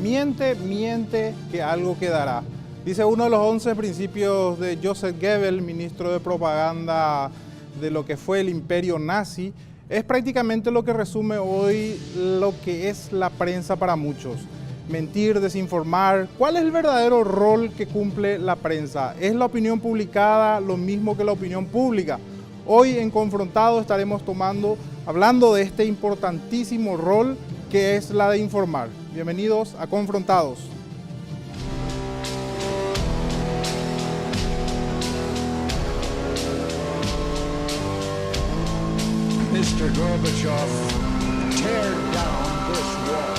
miente, miente, que algo quedará. Dice uno de los 11 principios de Joseph Goebbels, ministro de propaganda de lo que fue el imperio nazi. Es prácticamente lo que resume hoy lo que es la prensa para muchos. Mentir, desinformar. ¿Cuál es el verdadero rol que cumple la prensa? ¿Es la opinión publicada lo mismo que la opinión pública? Hoy en Confrontado estaremos hablando de este importantísimo rol que es la de informar. Bienvenidos a Confrontados. Mr. Gorbachev, tear down this wall.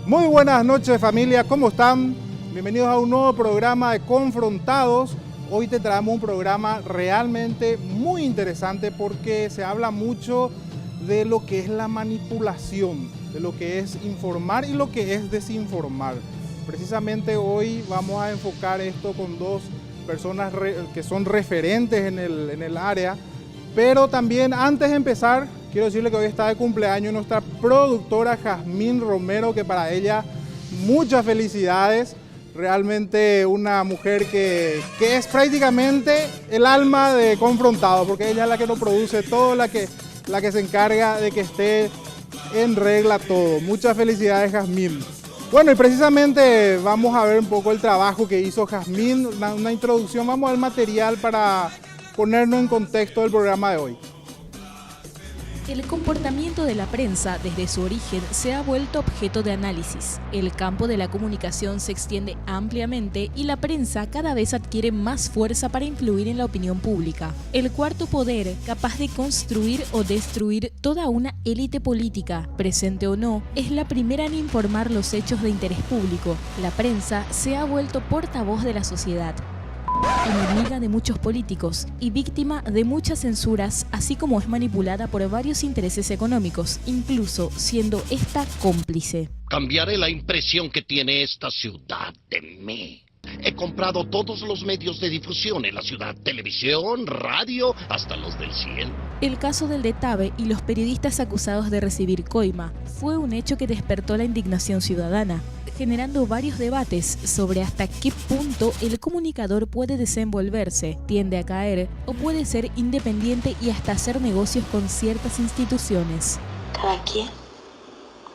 Muy buenas noches, familia, ¿cómo están? Bienvenidos a un nuevo programa de Confrontados. Hoy te traemos un programa realmente muy interesante porque se habla mucho de lo que es la manipulación, de lo que es informar y lo que es desinformar. Precisamente hoy vamos a enfocar esto con dos personas que son referentes en el área, pero también antes de empezar, quiero decirle que hoy está de cumpleaños nuestra productora Jazmín Romero, que para ella muchas felicidades. Realmente una mujer que es prácticamente el alma de Confrontado, porque ella es la que nos produce todo, la que se encarga de que esté en regla todo. Muchas felicidades, Jazmín. Bueno, y precisamente vamos a ver un poco el trabajo que hizo Jazmín, una introducción, vamos al material para ponernos en contexto del programa de hoy. El comportamiento de la prensa desde su origen se ha vuelto objeto de análisis. El campo de la comunicación se extiende ampliamente y la prensa cada vez adquiere más fuerza para influir en la opinión pública. El cuarto poder, capaz de construir o destruir toda una élite política, presente o no, es la primera en informar los hechos de interés público. La prensa se ha vuelto portavoz de la sociedad, enemiga de muchos políticos y víctima de muchas censuras, así como es manipulada por varios intereses económicos, incluso siendo esta cómplice. Cambiaré la impresión que tiene esta ciudad de mí. He comprado todos los medios de difusión en la ciudad, televisión, radio, hasta los del cielo. El caso del DETAVE y los periodistas acusados de recibir coima fue un hecho que despertó la indignación ciudadana, generando varios debates sobre hasta qué punto el comunicador puede desenvolverse, tiende a caer o puede ser independiente y hasta hacer negocios con ciertas instituciones. Cada quien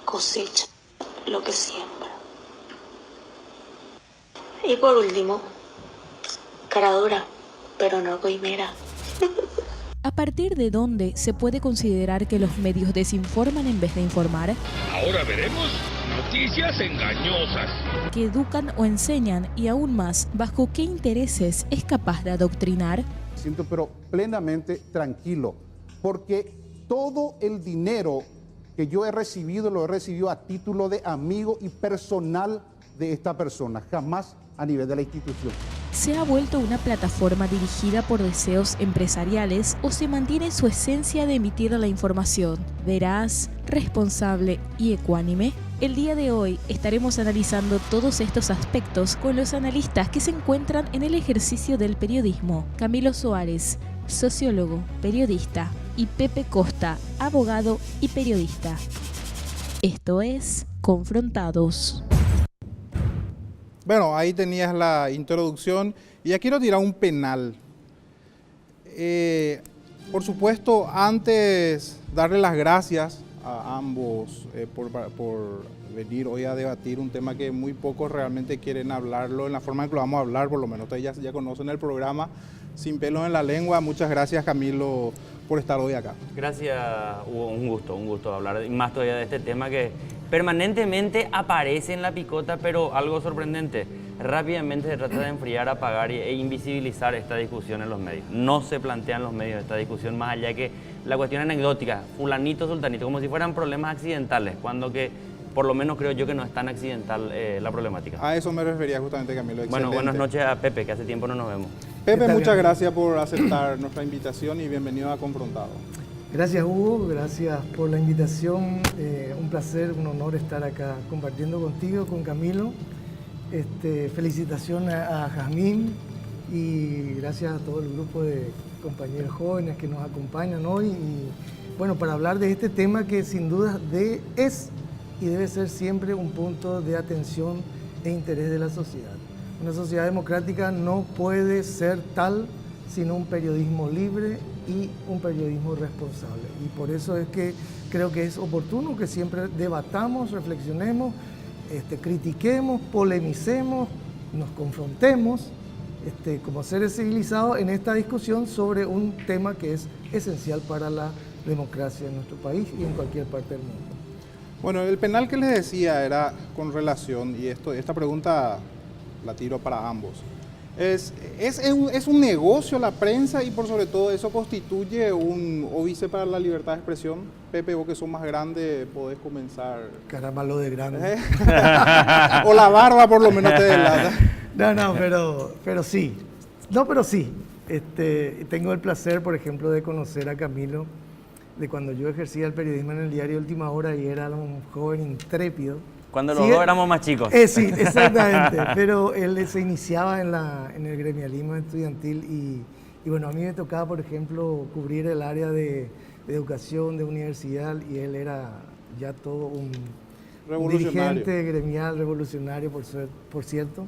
cosecha lo que siembra. Y por último, cara dura, pero no coimera. ¿A partir de dónde se puede considerar que los medios desinforman en vez de informar? Ahora veremos noticias engañosas. ¿Que educan o enseñan? Y aún más, ¿bajo qué intereses es capaz de adoctrinar? Siento pero plenamente tranquilo, porque todo el dinero que yo he recibido, lo he recibido a título de amigo y personal de esta persona, jamás a nivel de la institución. ¿Se ha vuelto una plataforma dirigida por deseos empresariales o se mantiene su esencia de emitir la información veraz, responsable y ecuánime? El día de hoy estaremos analizando todos estos aspectos con los analistas que se encuentran en el ejercicio del periodismo. Camilo Suárez, sociólogo, periodista, y Pepe Costa, abogado y periodista. Esto es Confrontados. Bueno, ahí tenías la introducción y ya quiero tirar un penal. Por supuesto, antes darle las gracias a ambos por venir hoy a debatir un tema que muy pocos realmente quieren hablarlo en la forma en que lo vamos a hablar, por lo menos ustedes ya conocen el programa Sin Pelos en la Lengua. Muchas gracias, Camilo, por estar hoy acá. Gracias, Hugo, un gusto hablar y más todavía de este tema que permanentemente aparece en la picota, pero algo sorprendente, rápidamente se trata de enfriar, apagar e invisibilizar esta discusión en los medios. No se plantean los medios esta discusión más allá que la cuestión anecdótica, fulanito, sultanito, como si fueran problemas accidentales, cuando que por lo menos creo yo que no es tan accidental la problemática. A eso me refería justamente, Camilo. Excelente. Bueno, buenas noches a Pepe, que hace tiempo no nos vemos. Pepe, muchas gracias por aceptar nuestra invitación y bienvenido a Confrontado. Gracias, Hugo, gracias por la invitación. Un placer, un honor estar acá compartiendo contigo, con Camilo. Felicitaciones a Jazmín y gracias a todo el grupo de compañeros jóvenes que nos acompañan hoy. Y bueno, para hablar de este tema que sin duda es y debe ser siempre un punto de atención e interés de la sociedad. Una sociedad democrática no puede ser tal sin un periodismo libre y un periodismo responsable. Y por eso es que creo que es oportuno que siempre debatamos, reflexionemos, critiquemos, polemicemos, nos confrontemos como seres civilizados en esta discusión sobre un tema que es esencial para la democracia en nuestro país y en cualquier parte del mundo. Bueno, el penal que les decía era con relación, y esta pregunta la tiro para ambos. ¿Es un negocio la prensa y por sobre todo eso constituye un óbice para la libertad de expresión? Pepe, vos que sos más grande, podés comenzar. Caramba, lo de grande. O la barba por lo menos te delata. No, pero sí. No, pero sí. Tengo el placer, por ejemplo, de conocer a Camilo, de cuando yo ejercía el periodismo en el diario Última Hora y era un joven intrépido. Cuando los dos éramos más chicos. Sí, exactamente. Pero él se iniciaba en el gremialismo estudiantil y bueno, a mí me tocaba, por ejemplo, cubrir el área de educación, de universidad, y él era ya todo un dirigente gremial revolucionario, por cierto.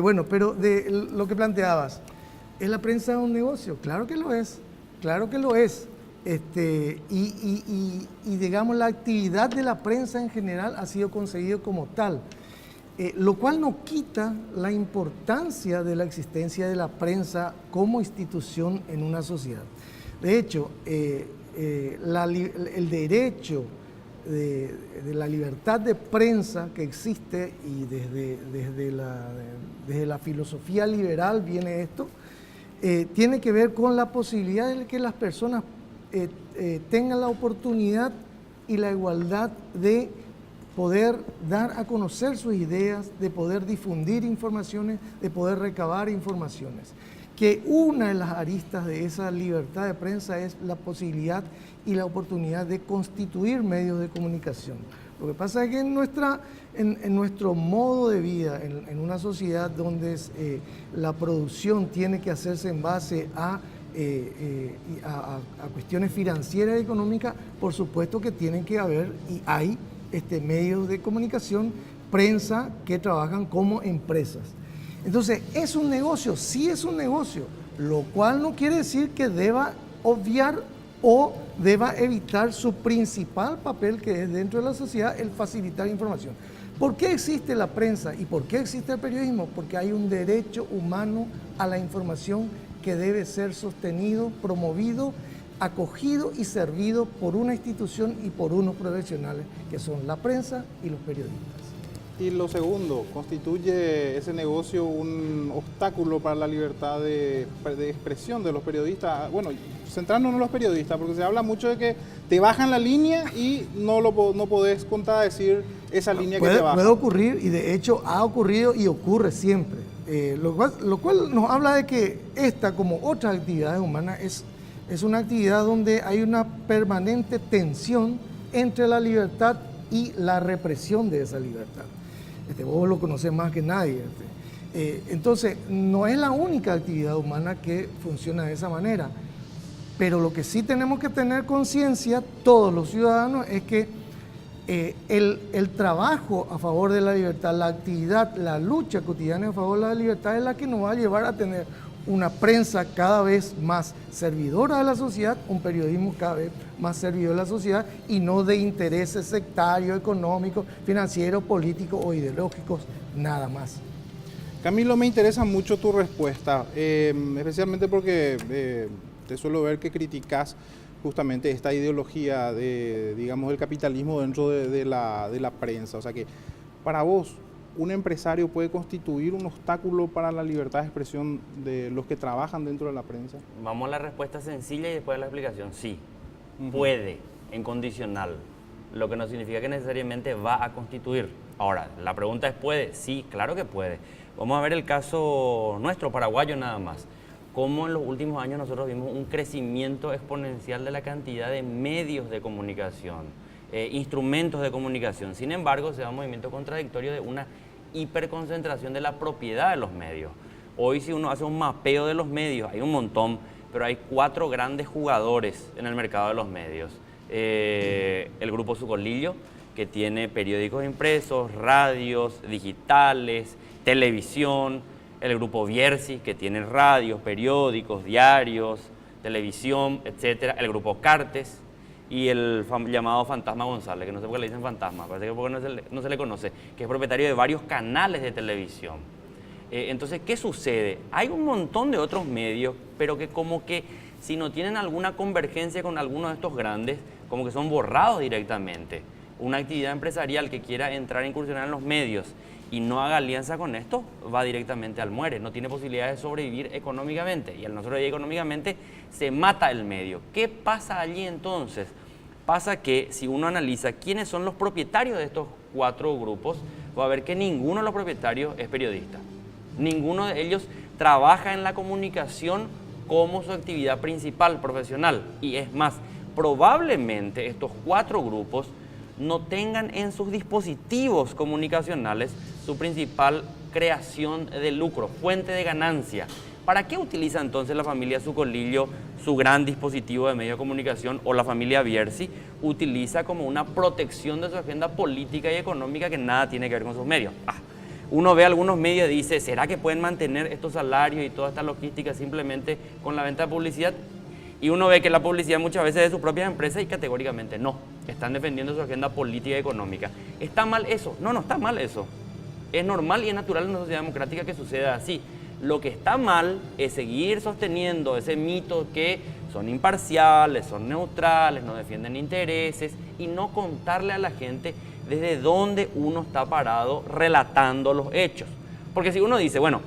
Bueno, pero de lo que planteabas, ¿es la prensa un negocio? Claro que lo es, claro que lo es. Y digamos, la actividad de la prensa en general ha sido concebido como tal, lo cual no quita la importancia de la existencia de la prensa como institución en una sociedad. De hecho, el derecho de la libertad de prensa que existe, y desde la filosofía liberal viene esto, tiene que ver con la posibilidad de que las personas tengan la oportunidad y la igualdad de poder dar a conocer sus ideas, de poder difundir informaciones, de poder recabar informaciones. Que una de las aristas de esa libertad de prensa es la posibilidad y la oportunidad de constituir medios de comunicación. Lo que pasa es que en nuestro modo de vida, en una sociedad donde la producción tiene que hacerse en base a cuestiones financieras y económicas, por supuesto que tienen que haber y hay medios de comunicación, prensa que trabajan como empresas. Entonces, ¿es un negocio? Sí es un negocio, lo cual no quiere decir que deba obviar o deba evitar su principal papel, que es dentro de la sociedad el facilitar información. ¿Por qué existe la prensa y por qué existe el periodismo? Porque hay un derecho humano a la información que debe ser sostenido, promovido, acogido y servido por una institución y por unos profesionales que son la prensa y los periodistas. Y lo segundo, ¿constituye ese negocio un obstáculo para la libertad de expresión de los periodistas? Bueno, centrándonos en los periodistas, porque se habla mucho de que te bajan la línea y no podés contradecir esa línea que te bajan. Puede ocurrir, y de hecho ha ocurrido y ocurre siempre. Lo cual nos habla de que esta, como otras actividades humanas, es una actividad donde hay una permanente tensión entre la libertad y la represión de esa libertad. Vos lo conocés más que nadie. Entonces, no es la única actividad humana que funciona de esa manera, pero lo que sí tenemos que tener conciencia, todos los ciudadanos, es que el trabajo a favor de la libertad, la actividad, la lucha cotidiana a favor de la libertad es la que nos va a llevar a tener una prensa cada vez más servidora de la sociedad, un periodismo cada vez más servidor de la sociedad y no de intereses sectarios, económicos, financieros, políticos o ideológicos, nada más. Camilo, me interesa mucho tu respuesta, especialmente porque te suelo ver que criticas justamente esta ideología digamos, del capitalismo dentro de la prensa. O sea que, para vos, ¿un empresario puede constituir un obstáculo para la libertad de expresión de los que trabajan dentro de la prensa? Vamos a la respuesta sencilla y después a la explicación. Sí, puede, en condicional, lo que no significa que necesariamente va a constituir. Ahora, la pregunta es, ¿puede? Sí, claro que puede. Vamos a ver el caso nuestro, paraguayo nada más. Cómo en los últimos años nosotros vimos un crecimiento exponencial de la cantidad de medios de comunicación, instrumentos de comunicación. Sin embargo, se da un movimiento contradictorio de una hiperconcentración de la propiedad de los medios. Hoy si uno hace un mapeo de los medios, hay un montón, pero hay 4 grandes jugadores en el mercado de los medios. El Grupo Sucolillo, que tiene periódicos impresos, radios, digitales, televisión. El Grupo Viersi, que tiene radios, periódicos, diarios, televisión, etc. El Grupo Cartes y el llamado Fantasma González, que no sé por qué le dicen fantasma, parece que porque no se le conoce, que es propietario de varios canales de televisión. Entonces, ¿qué sucede? Hay un montón de otros medios, pero que como que si no tienen alguna convergencia con alguno de estos grandes, como que son borrados directamente. Una actividad empresarial que quiera entrar a incursionar en los medios y no haga alianza con esto, va directamente al muere, no tiene posibilidades de sobrevivir económicamente. Y al no sobrevivir económicamente, se mata el medio. ¿Qué pasa allí entonces? Pasa que si uno analiza quiénes son los propietarios de estos 4 grupos, va a ver que ninguno de los propietarios es periodista. Ninguno de ellos trabaja en la comunicación como su actividad principal, profesional. Y es más, probablemente estos 4 grupos no tengan en sus dispositivos comunicacionales su principal creación de lucro, fuente de ganancia. ¿Para qué utiliza entonces la familia Sucolillo su gran dispositivo de medio de comunicación, o la familia Viersi utiliza como una protección de su agenda política y económica que nada tiene que ver con sus medios? Uno ve algunos medios y dice, ¿será que pueden mantener estos salarios y toda esta logística simplemente con la venta de publicidad? Y uno ve que la publicidad muchas veces es de sus propias empresas y categóricamente no. Están defendiendo su agenda política y económica. ¿Está mal eso? No, no está mal eso. Es normal y es natural en una sociedad democrática que suceda así. Lo que está mal es seguir sosteniendo ese mito que son imparciales, son neutrales, no defienden intereses, y no contarle a la gente desde dónde uno está parado relatando los hechos. Porque si uno dice, bueno,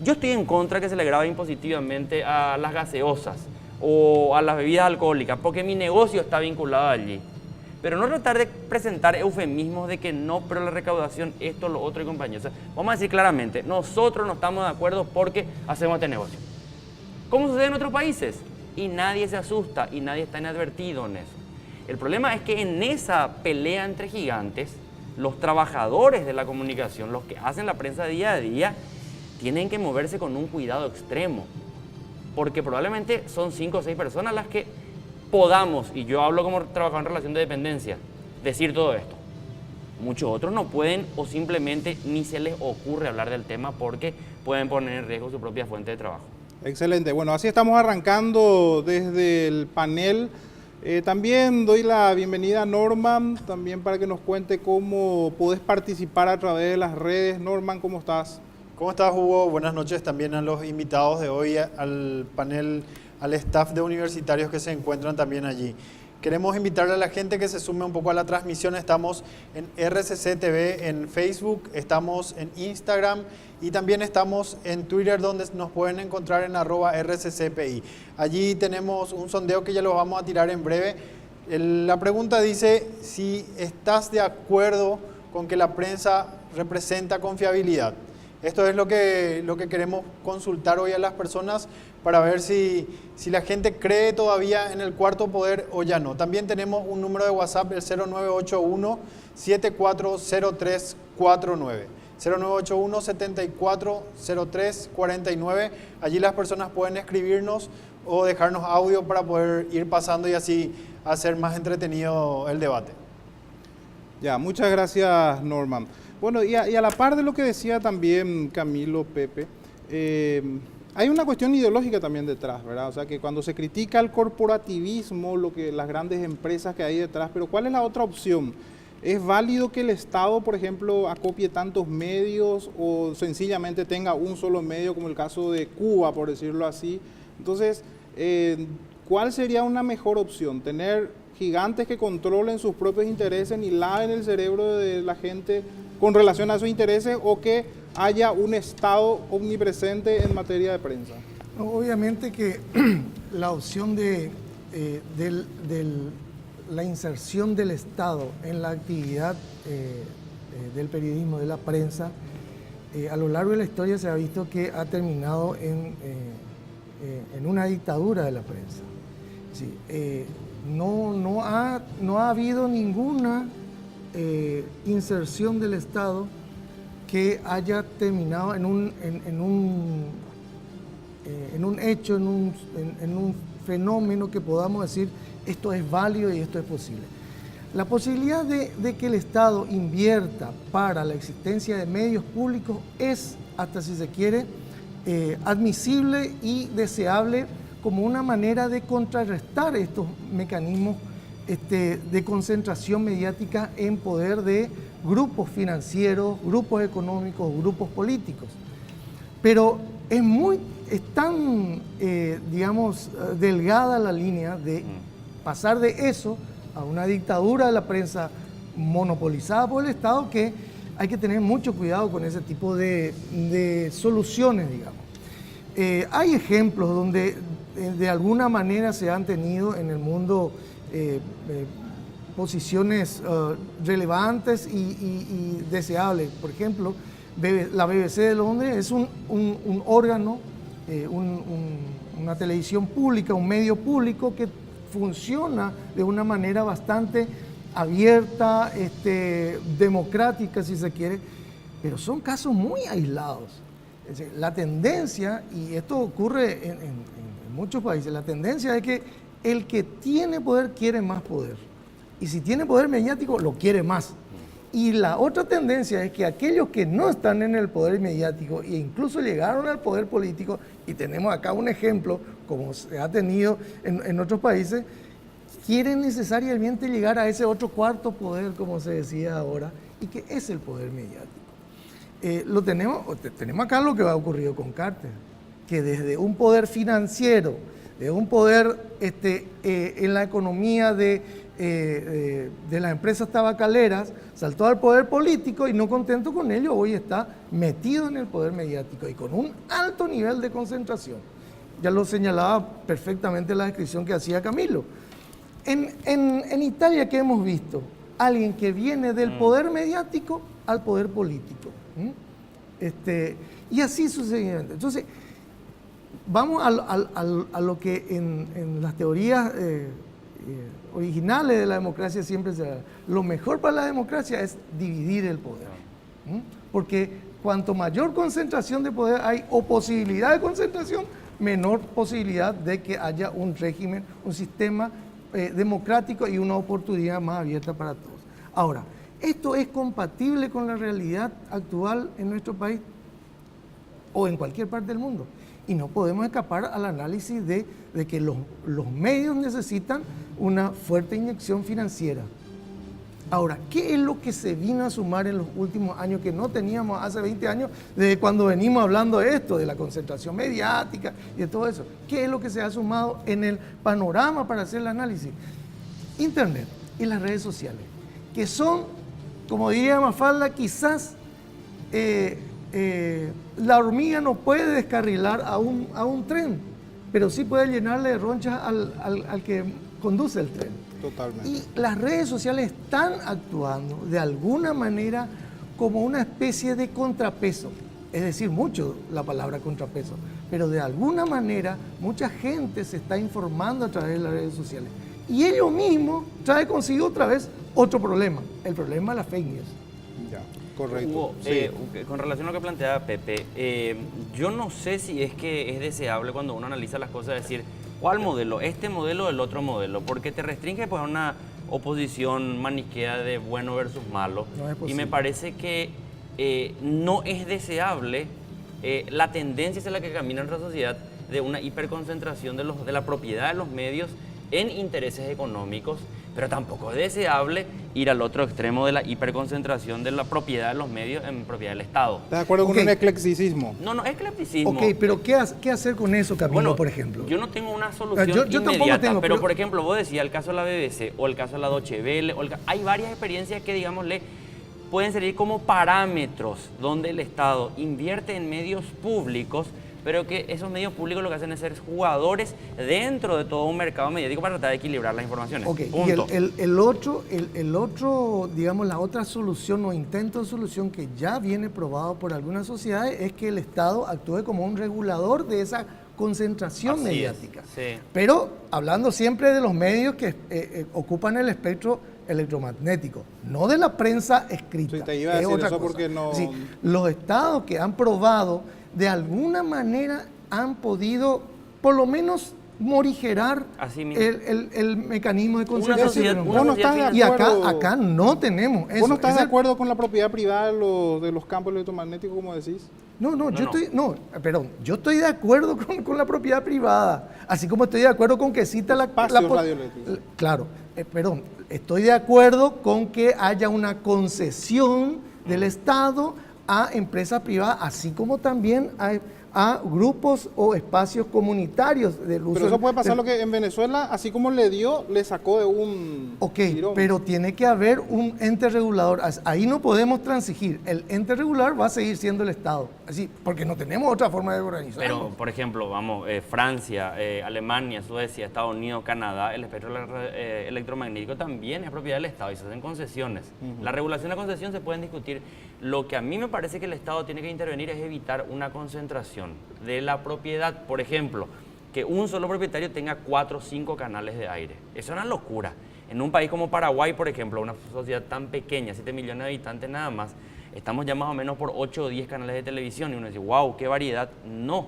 yo estoy en contra que se le grave impositivamente a las gaseosas o a las bebidas alcohólicas porque mi negocio está vinculado allí, pero no tratar de presentar eufemismos de que no, pero la recaudación, esto, lo otro y compañía. O sea, vamos a decir claramente, nosotros no estamos de acuerdo porque hacemos este negocio. ¿Cómo sucede en otros países? Y nadie se asusta y nadie está inadvertido en eso. El problema es que en esa pelea entre gigantes, los trabajadores de la comunicación, los que hacen la prensa día a día, tienen que moverse con un cuidado extremo. Porque probablemente son 5 o 6 personas las que podamos, y yo hablo como trabajador en relación de dependencia, decir todo esto. Muchos otros no pueden o simplemente ni se les ocurre hablar del tema porque pueden poner en riesgo su propia fuente de trabajo. Excelente. Bueno, así estamos arrancando desde el panel. También doy la bienvenida a Norman, también para que nos cuente cómo podés participar a través de las redes. Norman, ¿cómo estás? ¿Cómo estás, Hugo? Buenas noches también a los invitados de hoy, al panel, al staff de universitarios que se encuentran también allí. Queremos invitarle a la gente que se sume un poco a la transmisión. Estamos en RCC TV en Facebook, estamos en Instagram y también estamos en Twitter, donde nos pueden encontrar en @RCCPI. Allí tenemos un sondeo que ya lo vamos a tirar en breve. La pregunta dice si estás de acuerdo con que la prensa representa confiabilidad. Esto es lo que queremos consultar hoy a las personas para ver si la gente cree todavía en el cuarto poder o ya no. También tenemos un número de WhatsApp, el 0981-740349. 0981-740349. Allí las personas pueden escribirnos o dejarnos audio para poder ir pasando y así hacer más entretenido el debate. Ya, muchas gracias, Norman. Bueno, y a la par de lo que decía también Camilo, Pepe, hay una cuestión ideológica también detrás, ¿verdad? O sea, que cuando se critica el corporativismo, las grandes empresas que hay detrás, pero ¿cuál es la otra opción? ¿Es válido que el Estado, por ejemplo, acopie tantos medios o sencillamente tenga un solo medio, como el caso de Cuba, por decirlo así? Entonces, ¿cuál sería una mejor opción? ¿Tener gigantes que controlen sus propios intereses y laven el cerebro de la gente con relación a sus intereses, o que haya un Estado omnipresente en materia de prensa? Obviamente que la opción de la inserción del Estado en la actividad del periodismo, de la prensa, a lo largo de la historia se ha visto que ha terminado en una dictadura de la prensa. Sí, no ha habido ninguna inserción del Estado que haya terminado en un hecho, en un fenómeno que podamos decir esto es válido y esto es posible. La posibilidad de que el Estado invierta para la existencia de medios públicos es, hasta si se quiere, admisible y deseable como una manera de contrarrestar estos mecanismos de concentración mediática en poder de grupos financieros, grupos económicos, grupos políticos. Pero es tan, digamos, delgada la línea de pasar de eso a una dictadura de la prensa monopolizada por el Estado que hay que tener mucho cuidado con ese tipo de soluciones, digamos. Hay ejemplos donde de alguna manera se han tenido en el mundo posiciones relevantes y deseables. Por ejemplo, la BBC de Londres es un órgano, una televisión pública, un medio público que funciona de una manera bastante abierta, democrática, si se quiere, pero son casos muy aislados. Es decir, la tendencia, y esto ocurre en muchos países, la tendencia es que el que tiene poder quiere más poder. Y si tiene poder mediático, lo quiere más. Y la otra tendencia es que aquellos que no están en el poder mediático e incluso llegaron al poder político, y tenemos acá un ejemplo, como se ha tenido en otros países, quieren necesariamente llegar a ese otro cuarto poder, como se decía ahora, y que es el poder mediático. Tenemos acá lo que ha ocurrido con Carter, que desde un poder financiero, de un poder en la economía de las empresas tabacaleras, saltó al poder político y no contento con ello, hoy está metido en el poder mediático y con un alto nivel de concentración. Ya lo señalaba perfectamente la descripción que hacía Camilo. En Italia, ¿qué hemos visto? Alguien que viene del poder mediático al poder político. Y así sucesivamente. Entonces, vamos a lo que en las teorías originales de la democracia siempre se da. Lo mejor para la democracia es dividir el poder. Porque cuanto mayor concentración de poder hay o posibilidad de concentración, menor posibilidad de que haya un régimen, un sistema democrático y una oportunidad más abierta para todos. Ahora, ¿esto es compatible con la realidad actual en nuestro país o en cualquier parte del mundo? Y no podemos escapar al análisis de que los medios necesitan una fuerte inyección financiera. Ahora, ¿qué es lo que se vino a sumar en los últimos años que no teníamos hace 20 años, desde cuando venimos hablando de esto, de la concentración mediática y de todo eso? ¿Qué es lo que se ha sumado en el panorama para hacer el análisis? Internet y las redes sociales, que son, como diría Mafalda, quizás la hormiga no puede descarrilar a un tren, pero sí puede llenarle de ronchas al que conduce el tren. Totalmente. Y las redes sociales están actuando de alguna manera como una especie de contrapeso. Es decir, mucho la palabra contrapeso, pero de alguna manera mucha gente se está informando a través de las redes sociales. Y ello mismo trae consigo otra vez otro problema, el problema de las fake news. Ya, correcto. Hugo, Sí. con relación a lo que planteaba Pepe, yo no sé si es que es deseable cuando uno analiza las cosas decir cuál modelo, este modelo o el otro modelo, porque te restringe pues a una oposición maniquea de bueno versus malo. No es y posible. me parece que no es deseable la tendencia hacia la que camina nuestra sociedad de una hiperconcentración de la propiedad de los medios en intereses económicos, pero tampoco es deseable ir al otro extremo de la hiperconcentración de la propiedad de los medios en propiedad del Estado. ¿Estás de acuerdo con un eclecticismo? No, no es eclecticismo. Ok, pero ¿qué hacer con eso, Camilo, Bueno, por ejemplo? Yo no tengo una solución yo tampoco inmediata, tengo, pero por ejemplo, vos decías el caso de la BBC o el caso de la Deutsche Welle, hay varias experiencias que, digámosle, pueden servir como parámetros donde el Estado invierte en medios públicos, pero que esos medios públicos lo que hacen es ser jugadores dentro de todo un mercado mediático para tratar de equilibrar las informaciones. Ok, Punto. y el otro, digamos, la otra solución o intento de solución que ya viene probado por algunas sociedades es que el Estado actúe como un regulador de esa concentración Así mediática. es, sí. Pero hablando siempre de los medios que ocupan el espectro electromagnético, no de la prensa escrita. Sí, te iba a decir otra eso cosa. porque no... Sí, los estados que han probado, de alguna manera han podido, por lo menos, morigerar Así mismo. el mecanismo de Una concentración. sociedad, Vos una no sociedad estás de Y acuerdo. acá no tenemos eso. ¿Vos no estás Es de el- acuerdo con la propiedad privada de los campos electromagnéticos, como decís? Yo estoy de acuerdo con la propiedad privada, así como estoy de acuerdo con que cita Espacios po- radioeléctricos. Claro, estoy de acuerdo con que haya una concesión del Estado a empresas privadas, así como también a grupos o espacios comunitarios del uso. Pero eso puede pasar lo que en Venezuela, así como le dio, le sacó de un Ok, tirón. pero tiene que haber un ente regulador. Ahí no podemos transigir. El ente regulador va a seguir siendo el Estado. Así, porque no tenemos otra forma de organizarnos. Pero, por ejemplo, Francia, Alemania, Suecia, Estados Unidos, Canadá, el espectro electromagnético también es propiedad del Estado y se hacen concesiones. La regulación y la concesión se pueden discutir. Lo que a mí me parece que el Estado tiene que intervenir es evitar una concentración de la propiedad. Por ejemplo, que un solo propietario tenga 4 o 5 canales de aire. Es una locura. En un país como Paraguay, por ejemplo, una sociedad tan pequeña, 7 millones de habitantes nada más, estamos ya más o menos por 8 o 10 canales de televisión y uno dice, wow, qué variedad. No,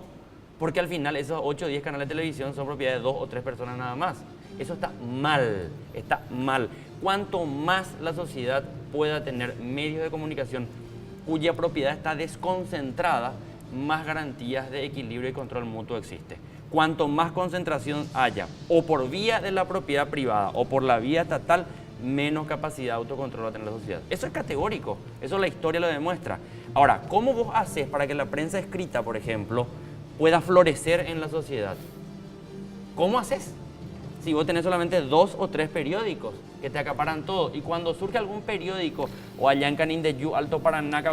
porque al final esos 8 o 10 canales de televisión son propiedad de 2 o 3 personas nada más. Eso está mal, está mal. Cuanto más la sociedad pueda tener medios de comunicación cuya propiedad está desconcentrada, más garantías de equilibrio y control mutuo existe. Cuanto más concentración haya, o por vía de la propiedad privada o por la vía estatal, menos capacidad de autocontrol va a tener la sociedad. Eso es categórico, eso la historia lo demuestra. Ahora, ¿cómo vos haces para que la prensa escrita, por ejemplo, pueda florecer en la sociedad? ¿Cómo haces? Si vos tenés solamente 2 o 3 periódicos que te acaparan todo, y cuando surge algún periódico, o allá en Canindeyú, Alto Paraná,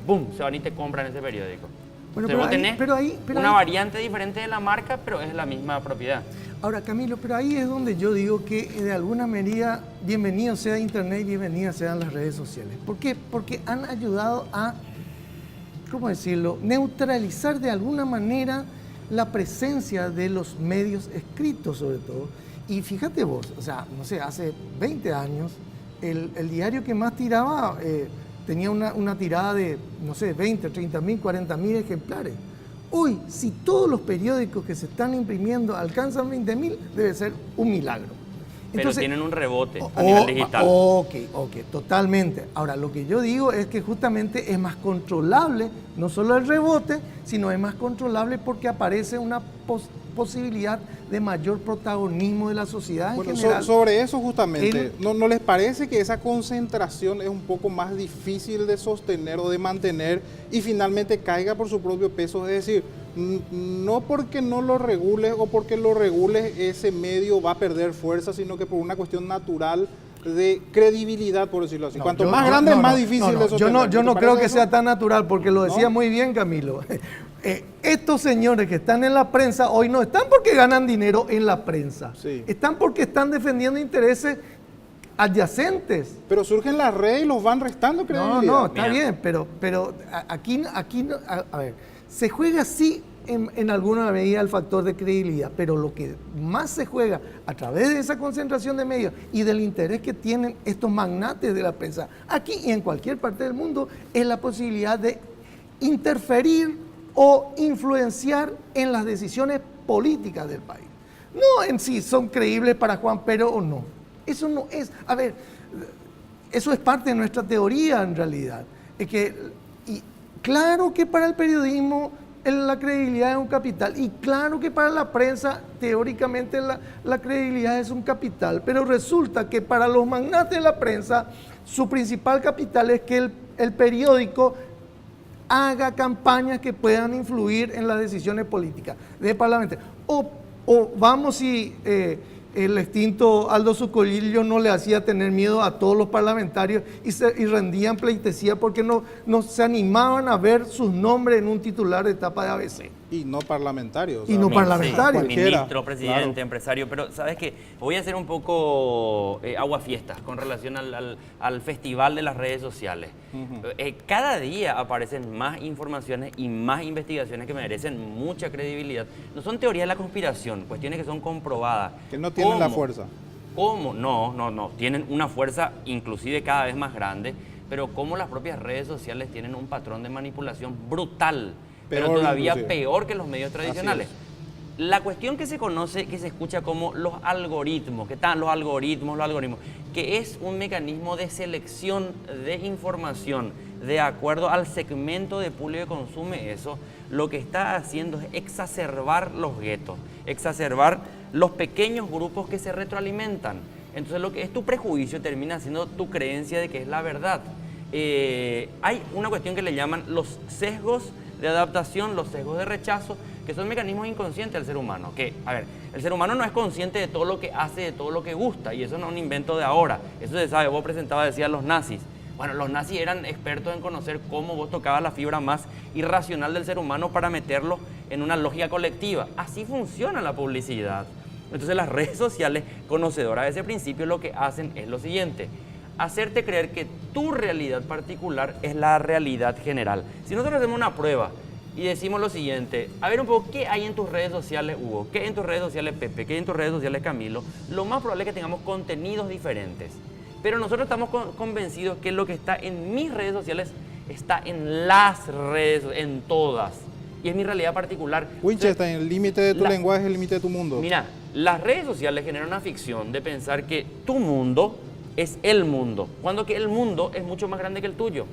¡boom!, se van y te compran ese periódico. Bueno, Entonces vos tenés pero una ahí- variante diferente de la marca, pero es la misma propiedad. Ahora, Camilo, pero ahí es donde yo digo que de alguna medida, bienvenido sea Internet y bienvenidas sean las redes sociales. ¿Por qué? Porque han ayudado a, ¿cómo decirlo?, neutralizar de alguna manera la presencia de los medios escritos, sobre todo. Y fíjate vos, o sea, no sé, hace 20 años, el diario que más tiraba tenía una tirada de, no sé, 20, 30 mil, 40 mil ejemplares. Hoy, si todos los periódicos que se están imprimiendo alcanzan 20 mil, debe ser un milagro. Pero tienen un rebote a nivel digital. Ok, totalmente. Ahora, lo que yo digo es que justamente es más controlable, no solo el rebote, sino es más controlable porque aparece una posibilidad de mayor protagonismo de la sociedad en Bueno, general. sobre eso justamente, ¿no les parece que esa concentración es un poco más difícil de sostener o de mantener y finalmente caiga por su propio peso? Es decir, no porque no lo regules o porque lo regules ese medio va a perder fuerza, sino que por una cuestión natural de credibilidad, por decirlo así. Cuanto más grande es más difícil de sostener. Yo no ¿Te creo parece que eso? sea tan natural, porque lo decía ¿No? muy bien Camilo. Estos señores que están en la prensa hoy no están porque ganan dinero en la prensa. Sí. Están porque están defendiendo intereses adyacentes. Pero surgen las redes y los van restando credibilidad. No, está Mira. bien, pero aquí a ver, se juega sí en alguna medida el factor de credibilidad, pero lo que más se juega a través de esa concentración de medios y del interés que tienen estos magnates de la prensa, aquí y en cualquier parte del mundo, es la posibilidad de interferir o influenciar en las decisiones políticas del país. No en si son creíbles para Juan Pérez o no. Eso no es, a ver, eso es parte de nuestra teoría en realidad. Es que, y claro que para el periodismo la credibilidad es un capital, y claro que para la prensa teóricamente la credibilidad es un capital, pero resulta que para los magnates de la prensa su principal capital es que el periódico haga campañas que puedan influir en las decisiones políticas de parlamentarios. O vamos si el extinto Aldo Zucolillo no le hacía tener miedo a todos los parlamentarios y rendían pleitesía porque no se animaban a ver sus nombres en un titular de tapa de ABC. Y no parlamentarios. Y no parlamentarios. Cualquiera, Ministro, presidente, claro. empresario, pero ¿sabes qué? Voy a hacer un poco aguafiestas con relación al festival de las redes sociales. Cada día aparecen más informaciones y más investigaciones que merecen mucha credibilidad. No son teorías de la conspiración, cuestiones que son comprobadas. Que no tienen la ¿Cómo? fuerza. cómo, no, tienen una fuerza inclusive cada vez más grande, pero cómo las propias redes sociales tienen un patrón de manipulación brutal, pero todavía inclusive peor que los medios tradicionales. La cuestión que se conoce, que se escucha como los algoritmos, que están los algoritmos, que es un mecanismo de selección de información de acuerdo al segmento de público que consume eso, lo que está haciendo es exacerbar los guetos, exacerbar los pequeños grupos que se retroalimentan. Entonces lo que es tu prejuicio termina siendo tu creencia de que es la verdad. Hay una cuestión que le llaman los sesgos de adaptación, los sesgos de rechazo, que son mecanismos inconscientes del ser humano. Que, a ver, el ser humano no es consciente de todo lo que hace, de todo lo que gusta, y eso no es un invento de ahora. Eso se sabe, vos presentabas, decían los nazis. Bueno, los nazis eran expertos en conocer cómo vos tocabas la fibra más irracional del ser humano para meterlo en una lógica colectiva. Así funciona la publicidad. Entonces las redes sociales, conocedoras de ese principio, lo que hacen es lo siguiente: hacerte creer que tu realidad particular es la realidad general. Si nosotros hacemos una prueba y decimos lo siguiente, a ver un poco, ¿qué hay en tus redes sociales, Hugo? ¿Qué hay en tus redes sociales, Pepe? ¿Qué hay en tus redes sociales, Camilo? Lo más probable es que tengamos contenidos diferentes. Pero nosotros estamos convencidos que lo que está en mis redes sociales está en las redes, en todas. Y es mi realidad particular. Winchester, en el límite de tu lenguaje es el límite de tu mundo. Mira, las redes sociales generan una ficción de pensar que tu mundo es el mundo, cuando que el mundo es mucho más grande que el tuyo.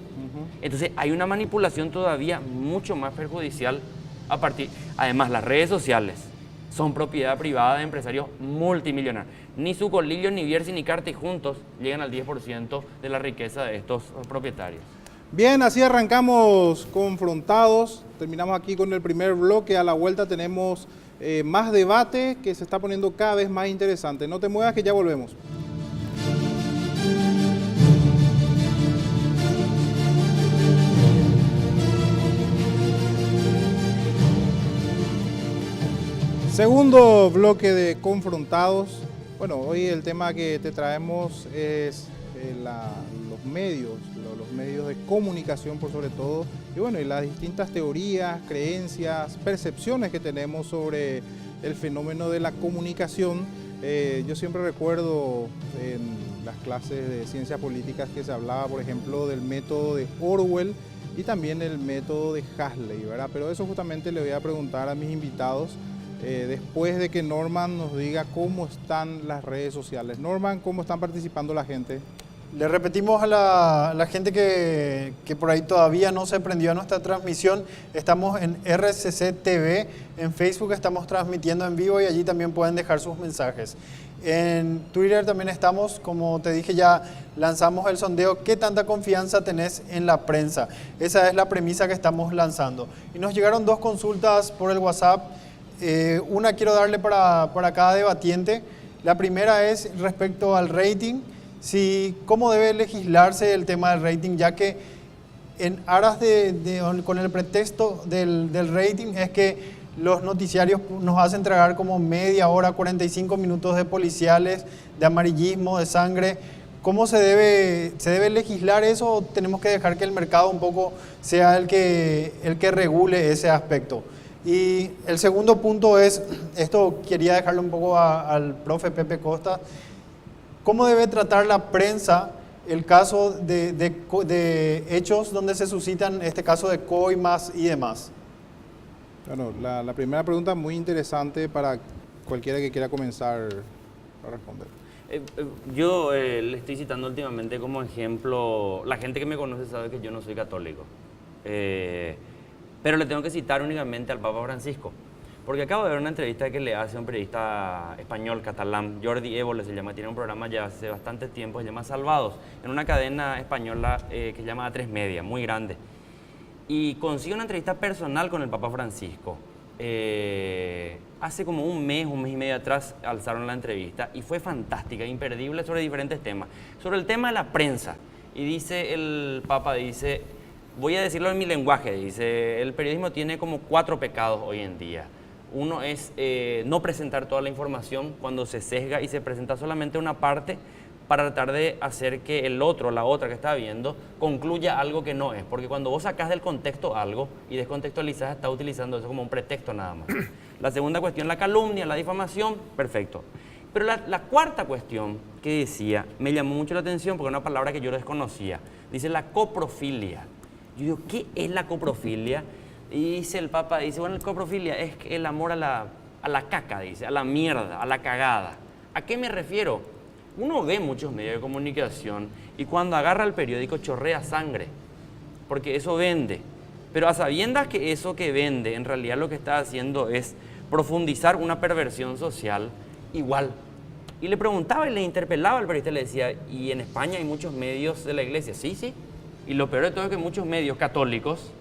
Entonces hay una manipulación todavía mucho más perjudicial a partir. Además, las redes sociales son propiedad privada de empresarios multimillonarios. Ni Sucolillo, ni Bierzi, ni Carti juntos llegan al 10% de la riqueza de estos propietarios. Bien, así arrancamos Confrontados. Terminamos aquí con el primer bloque. A la vuelta tenemos más debate que se está poniendo cada vez más interesante. No te muevas que ya volvemos. Segundo bloque de Confrontados. Bueno, hoy el tema que te traemos es los medios de comunicación por sobre todo, y bueno, y las distintas teorías, creencias, percepciones que tenemos sobre el fenómeno de la comunicación. Yo siempre recuerdo en las clases de ciencias políticas que se hablaba, por ejemplo, del método de Orwell y también el método de Hasley, ¿verdad? Pero eso justamente le voy a preguntar a mis invitados después de que Norman nos diga cómo están las redes sociales. Norman, ¿cómo están participando la gente? Le repetimos a la gente que por ahí todavía no se prendió a nuestra transmisión. Estamos en RCC TV, en Facebook estamos transmitiendo en vivo y allí también pueden dejar sus mensajes. En Twitter también estamos, como te dije, ya lanzamos el sondeo. ¿Qué tanta confianza tenés en la prensa? Esa es la premisa que estamos lanzando. Y nos llegaron dos consultas por el WhatsApp. Una quiero darle para cada debatiente. La primera es respecto al rating. ¿Cómo debe legislarse el tema del rating? Ya que en aras con el pretexto del rating es que los noticiarios nos hacen tragar como media hora, 45 minutos de policiales, de amarillismo, de sangre. ¿Cómo se debe legislar eso o tenemos que dejar que el mercado un poco sea el que regule ese aspecto? Y el segundo punto es, esto quería dejarle un poco al profe Pepe Costa, ¿cómo debe tratar la prensa el caso de hechos donde se suscitan este caso de coimas y demás? Bueno, la primera pregunta muy interesante para cualquiera que quiera comenzar a responder. Yo le estoy citando últimamente como ejemplo, la gente que me conoce sabe que yo no soy católico, pero le tengo que citar únicamente al Papa Francisco, porque acabo de ver una entrevista que le hace un periodista español, catalán, Jordi Évole se llama, tiene un programa ya hace bastante tiempo, se llama Salvados, en una cadena española que se llama A3 Media, muy grande. Y consigue una entrevista personal con el Papa Francisco. Hace como un mes y medio atrás alzaron la entrevista y fue fantástica, imperdible sobre diferentes temas. Sobre el tema de la prensa. Y dice el Papa, voy a decirlo en mi lenguaje, dice, el periodismo tiene como 4 pecados hoy en día. Uno es no presentar toda la información cuando se sesga y se presenta solamente una parte para tratar de hacer que el otro, la otra que está viendo, concluya algo que no es. Porque cuando vos sacás del contexto algo y descontextualizás, estás utilizando eso como un pretexto nada más. La segunda cuestión, la calumnia, la difamación, perfecto. Pero la cuarta cuestión que decía me llamó mucho la atención porque es una palabra que yo desconocía. Dice la coprofilia. Yo digo, ¿qué es la coprofilia? Y dice el Papa, dice, bueno, la coprofilia es el amor a la caca, dice, a la mierda, a la cagada. ¿A qué me refiero? Uno ve muchos medios de comunicación y cuando agarra el periódico chorrea sangre, porque eso vende. Pero a sabiendas que eso que vende en realidad lo que está haciendo es profundizar una perversión social igual. Y le preguntaba y le interpelaba al periodista y le decía, ¿y en España hay muchos medios de la iglesia? Sí, sí. Y lo peor de todo es que muchos medios católicos,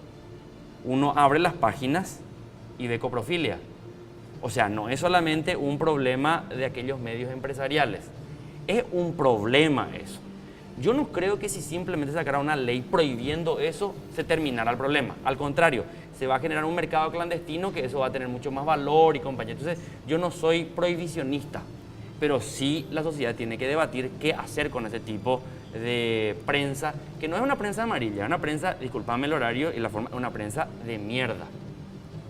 uno abre las páginas y ve coprofilia. O sea, no es solamente un problema de aquellos medios empresariales, es un problema eso. Yo no creo que si simplemente sacara una ley prohibiendo eso, se terminara el problema. Al contrario, se va a generar un mercado clandestino que eso va a tener mucho más valor y compañía. Entonces, yo no soy prohibicionista, pero sí la sociedad tiene que debatir qué hacer con ese tipo de prensa, que no es una prensa amarilla, es una prensa, disculpame el horario y la forma, una prensa de mierda,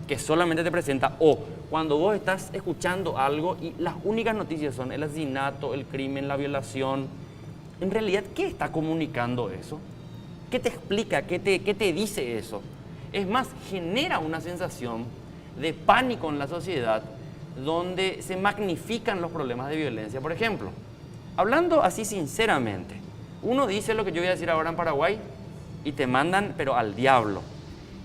que solamente te presenta, o cuando vos estás escuchando algo y las únicas noticias son el asesinato, el crimen, la violación. En realidad, ¿qué está comunicando eso? ¿Qué te explica? ¿Qué te dice eso? Es más, genera una sensación de pánico en la sociedad donde se magnifican los problemas de violencia. Por ejemplo, hablando así sinceramente, uno dice lo que yo voy a decir ahora en Paraguay y te mandan, pero al diablo.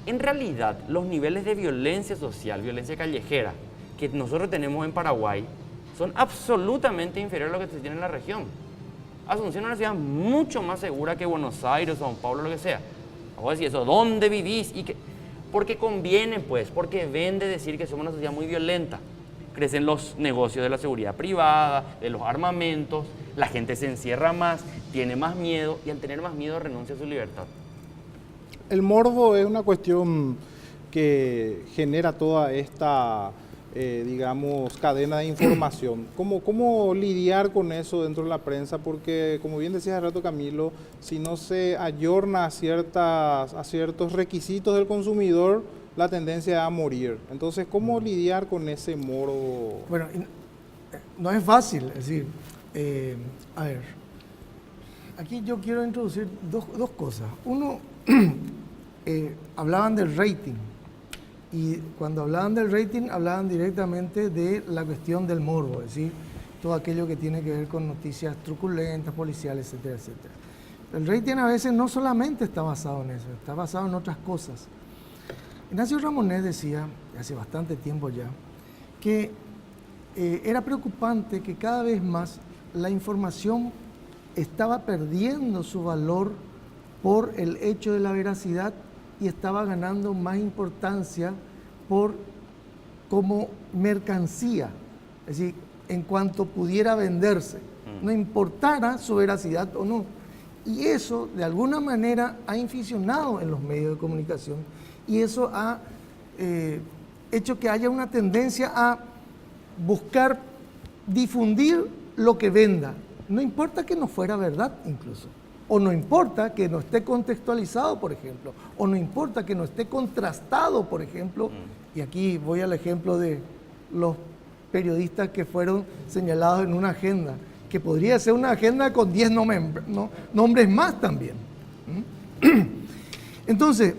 En realidad, los niveles de violencia social, violencia callejera, que nosotros tenemos en Paraguay, son absolutamente inferiores a lo que se tiene en la región. Asunción es una ciudad mucho más segura que Buenos Aires, São Paulo, lo que sea. Vamos a decir eso, ¿dónde vivís? Porque conviene, pues, porque vende decir que somos una sociedad muy violenta. Crecen los negocios de la seguridad privada, de los armamentos, la gente se encierra más, tiene más miedo y al tener más miedo renuncia a su libertad. El morbo es una cuestión que genera toda esta, digamos, cadena de información. ¿Cómo lidiar con eso dentro de la prensa? Porque, como bien decía hace rato Camilo, si no se ayorna a ciertos requisitos del consumidor, la tendencia es a morir. Entonces, ¿cómo lidiar con ese morbo? Bueno, no es fácil, es decir, a ver, aquí yo quiero introducir dos cosas. Uno, hablaban del rating, y cuando hablaban del rating, hablaban directamente de la cuestión del morbo, es decir, todo aquello que tiene que ver con noticias truculentas, policiales, etcétera, etcétera. El rating a veces no solamente está basado en eso, está basado en otras cosas. Ignacio Ramonet decía, hace bastante tiempo ya, que era preocupante que cada vez más la información estaba perdiendo su valor por el hecho de la veracidad y estaba ganando más importancia como mercancía, es decir, en cuanto pudiera venderse, no importara su veracidad o no. Y eso, de alguna manera, ha inficionado en los medios de comunicación y eso ha hecho que haya una tendencia a buscar difundir lo que venda. No importa que no fuera verdad incluso, o no importa que no esté contextualizado, por ejemplo, o no importa que no esté contrastado, por ejemplo, y aquí voy al ejemplo de los periodistas que fueron señalados en una agenda, que podría ser una agenda con 10 nombres más también. Entonces,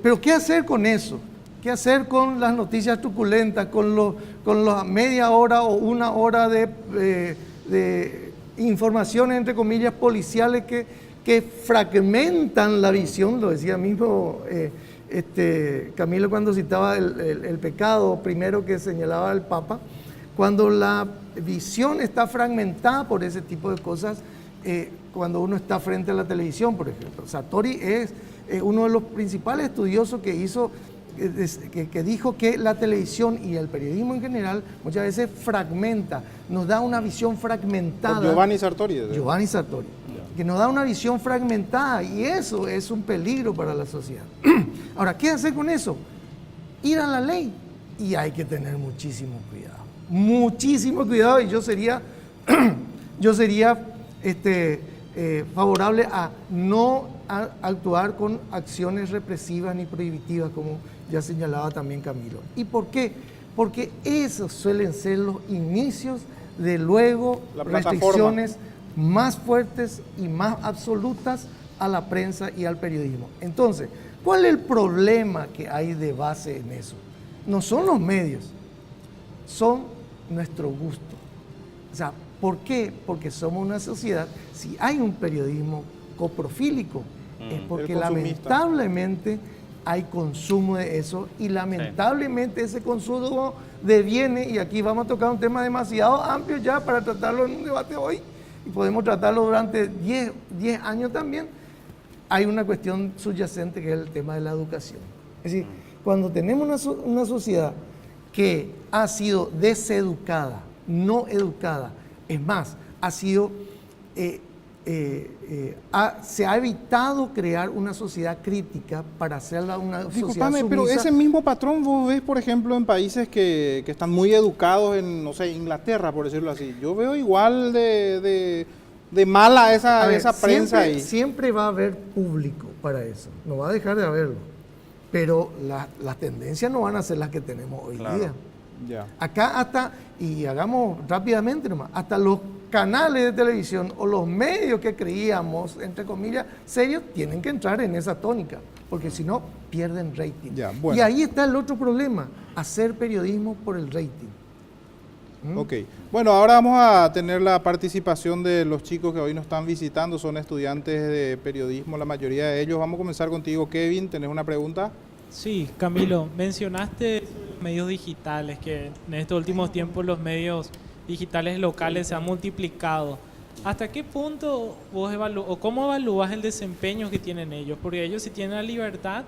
pero ¿qué hacer con eso? ¿Qué hacer con las noticias truculentas, con la media hora o una hora de informaciones, entre comillas, policiales que fragmentan la visión? Lo decía mismo Camilo cuando citaba el pecado primero que señalaba el Papa. Cuando la visión está fragmentada por ese tipo de cosas, cuando uno está frente a la televisión, por ejemplo. Sartori es uno de los principales estudiosos que hizo, que dijo que la televisión y el periodismo en general muchas veces fragmenta, nos da una visión fragmentada. Giovanni Sartori. Giovanni Sartori, que nos da una visión fragmentada y eso es un peligro para la sociedad. Ahora, ¿qué hacer con eso? Ir a la ley y hay que tener muchísimo cuidado y yo sería favorable a no actuar con acciones represivas ni prohibitivas, como ya señalaba también Camilo. ¿Y por qué? Porque esos suelen ser los inicios de luego La plataforma. restricciones más fuertes y más absolutas a la prensa y al periodismo. Entonces, ¿cuál es el problema que hay de base en eso? No son los medios, son nuestro gusto. O sea, ¿por qué? Porque somos una sociedad, si hay un periodismo coprofílico, es porque El consumista. lamentablemente hay consumo de eso y lamentablemente ese consumo deviene, y aquí vamos a tocar un tema demasiado amplio ya para tratarlo en un debate hoy, y podemos tratarlo durante 10 años también. Hay una cuestión subyacente que es el tema de la educación. Es decir, cuando tenemos una sociedad que ha sido deseducada, no educada, es más, ha sido, se ha evitado crear una sociedad crítica para hacerla una sociedad Disculpame, sumisa. pero ese mismo patrón vos ves, por ejemplo, en países que están muy educados, en, no sé, Inglaterra, por decirlo así. Yo veo igual de mala A ver, esa prensa ahí. siempre va a haber público para eso, no va a dejar de haberlo, pero las tendencias no van a ser las que tenemos hoy día. Ya. Acá hasta, y hagamos rápidamente nomás, hasta los canales de televisión o los medios que creíamos, entre comillas, serios, tienen que entrar en esa tónica, porque si no, pierden rating. Ya, bueno. Y ahí está el otro problema, hacer periodismo por el rating. Ok, bueno, ahora vamos a tener la participación de los chicos que hoy nos están visitando, son estudiantes de periodismo, la mayoría de ellos. Vamos a comenzar contigo, Kevin, ¿tenés una pregunta? Sí, Camilo, mencionaste los medios digitales, que en estos últimos tiempos los medios digitales locales se han multiplicado. ¿Hasta qué punto vos o cómo evalúas el desempeño que tienen ellos? Porque ellos sí tienen la libertad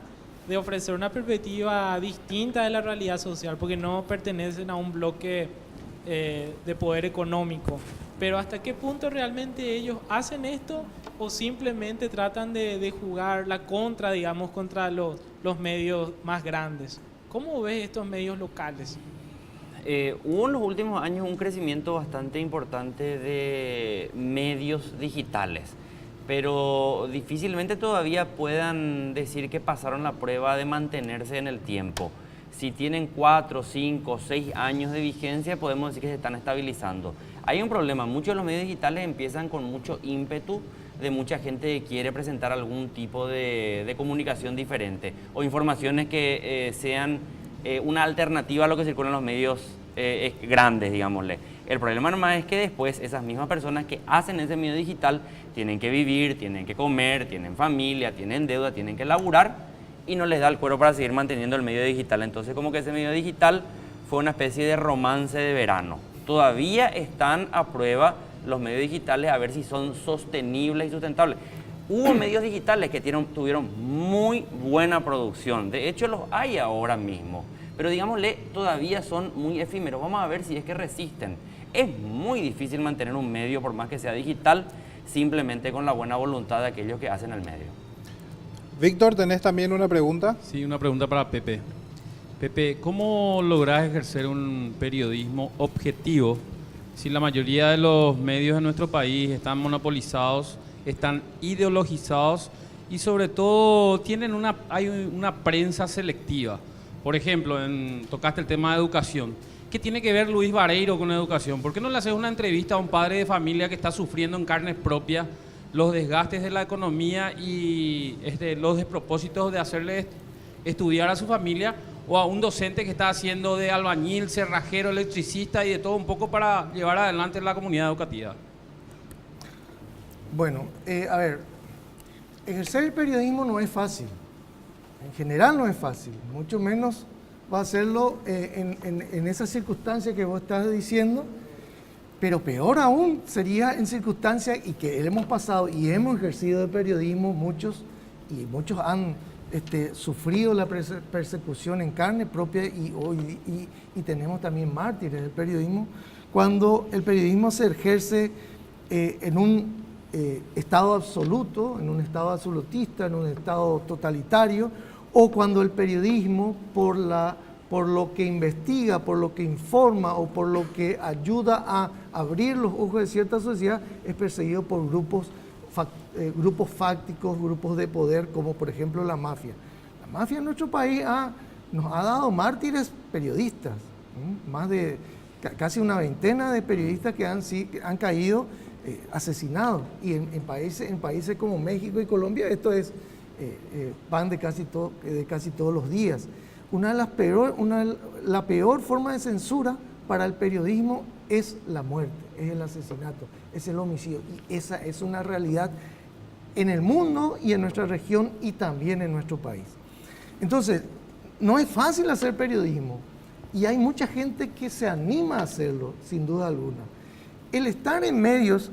de ofrecer una perspectiva distinta de la realidad social, porque no pertenecen a un bloque de poder económico. Pero ¿hasta qué punto realmente ellos hacen esto o simplemente tratan de jugar la contra, digamos, contra los medios más grandes? ¿Cómo ves estos medios locales? Hubo en los últimos años un crecimiento bastante importante de medios digitales, pero difícilmente todavía puedan decir que pasaron la prueba de mantenerse en el tiempo. Si tienen 4, 5, 6 años de vigencia, podemos decir que se están estabilizando. Hay un problema, muchos de los medios digitales empiezan con mucho ímpetu de mucha gente que quiere presentar algún tipo de comunicación diferente o informaciones que sean una alternativa a lo que circula en los medios grandes, digámosle. El problema nomás es que después esas mismas personas que hacen ese medio digital tienen que vivir, tienen que comer, tienen familia, tienen deuda, tienen que laburar y no les da el cuero para seguir manteniendo el medio digital. Entonces como que ese medio digital fue una especie de romance de verano. Todavía están a prueba los medios digitales a ver si son sostenibles y sustentables. Hubo medios digitales que tuvieron muy buena producción, de hecho los hay ahora mismo, pero digámosle, todavía son muy efímeros. Vamos a ver si es que resisten. Es muy difícil mantener un medio, por más que sea digital, simplemente con la buena voluntad de aquellos que hacen el medio. Víctor, ¿tenés también una pregunta? Sí, una pregunta para Pepe. Pepe, ¿cómo lográs ejercer un periodismo objetivo si la mayoría de los medios de nuestro país están monopolizados, están ideologizados y sobre todo hay una prensa selectiva? Por ejemplo, tocaste el tema de educación. ¿Qué tiene que ver Luis Vareiro con educación? ¿Por qué no le haces una entrevista a un padre de familia que está sufriendo en carnes propias los desgastes de la economía y los despropósitos de hacerle estudiar a su familia, o a un docente que está haciendo de albañil, cerrajero, electricista y de todo un poco para llevar adelante la comunidad educativa? Bueno, a ver, ejercer el periodismo no es fácil, en general no es fácil, mucho menos va a hacerlo en esas circunstancias que vos estás diciendo, pero peor aún sería en circunstancias y que hemos pasado y hemos ejercido de periodismo muchos han sufrido la persecución en carne propia y tenemos también mártires del periodismo, cuando el periodismo se ejerce en un estado absoluto, en un estado absolutista, en un estado totalitario, o cuando el periodismo por lo que investiga, por lo que informa o por lo que ayuda a abrir los ojos de cierta sociedad, es perseguido por grupos fácticos, grupos de poder, como por ejemplo la mafia. La mafia en nuestro país nos ha dado mártires periodistas, más de casi una veintena de periodistas que han caído asesinados. Y en países como México y Colombia esto es pan de casi todos los días. La peor forma de censura para el periodismo es la muerte, es el asesinato, es el homicidio. Y esa es una realidad en el mundo y en nuestra región y también en nuestro país. Entonces, no es fácil hacer periodismo y hay mucha gente que se anima a hacerlo, sin duda alguna. El estar en medios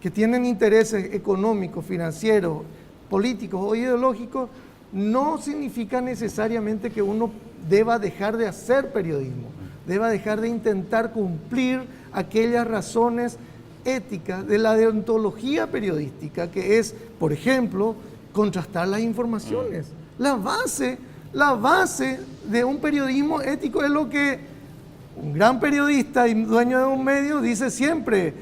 que tienen intereses económicos, financieros, políticos o ideológicos no significa necesariamente que uno deba dejar de hacer periodismo, deba dejar de intentar cumplir aquellas razones éticas de la deontología periodística, que es, por ejemplo, contrastar las informaciones. La base de un periodismo ético es lo que un gran periodista y dueño de un medio dice siempre,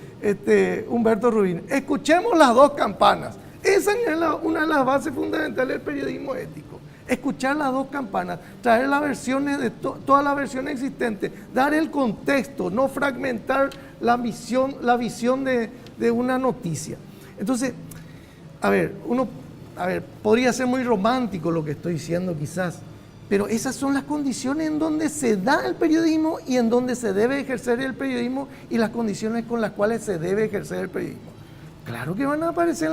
Humberto Rubín: escuchemos las dos campanas. Esa es una de las bases fundamentales del periodismo ético. Escuchar las dos campanas, traer las versiones de todas las versiones existentes, dar el contexto, no fragmentar la visión de una noticia. Entonces, podría ser muy romántico lo que estoy diciendo quizás, pero esas son las condiciones en donde se da el periodismo y en donde se debe ejercer el periodismo y las condiciones con las cuales se debe ejercer el periodismo. Claro que van a aparecer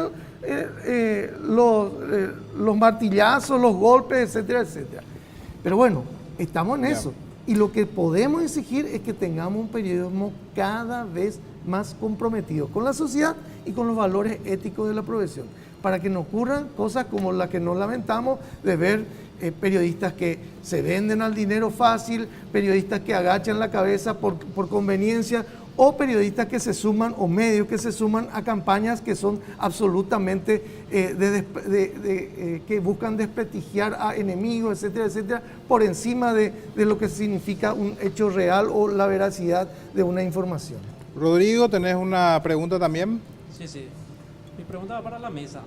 los martillazos, los golpes, etcétera, etcétera. Pero bueno, estamos en eso. Y lo que podemos exigir es que tengamos un periodismo cada vez más comprometido con la sociedad y con los valores éticos de la profesión, para que no ocurran cosas como las que nos lamentamos de ver periodistas que se venden al dinero fácil, periodistas que agachan la cabeza por conveniencia, o periodistas que se suman, o medios que se suman a campañas que son absolutamente que buscan desprestigiar a enemigos, etcétera, etcétera, por encima de lo que significa un hecho real o la veracidad de una información. Rodrigo, ¿tenés una pregunta también? Sí. Mi pregunta va para la mesa.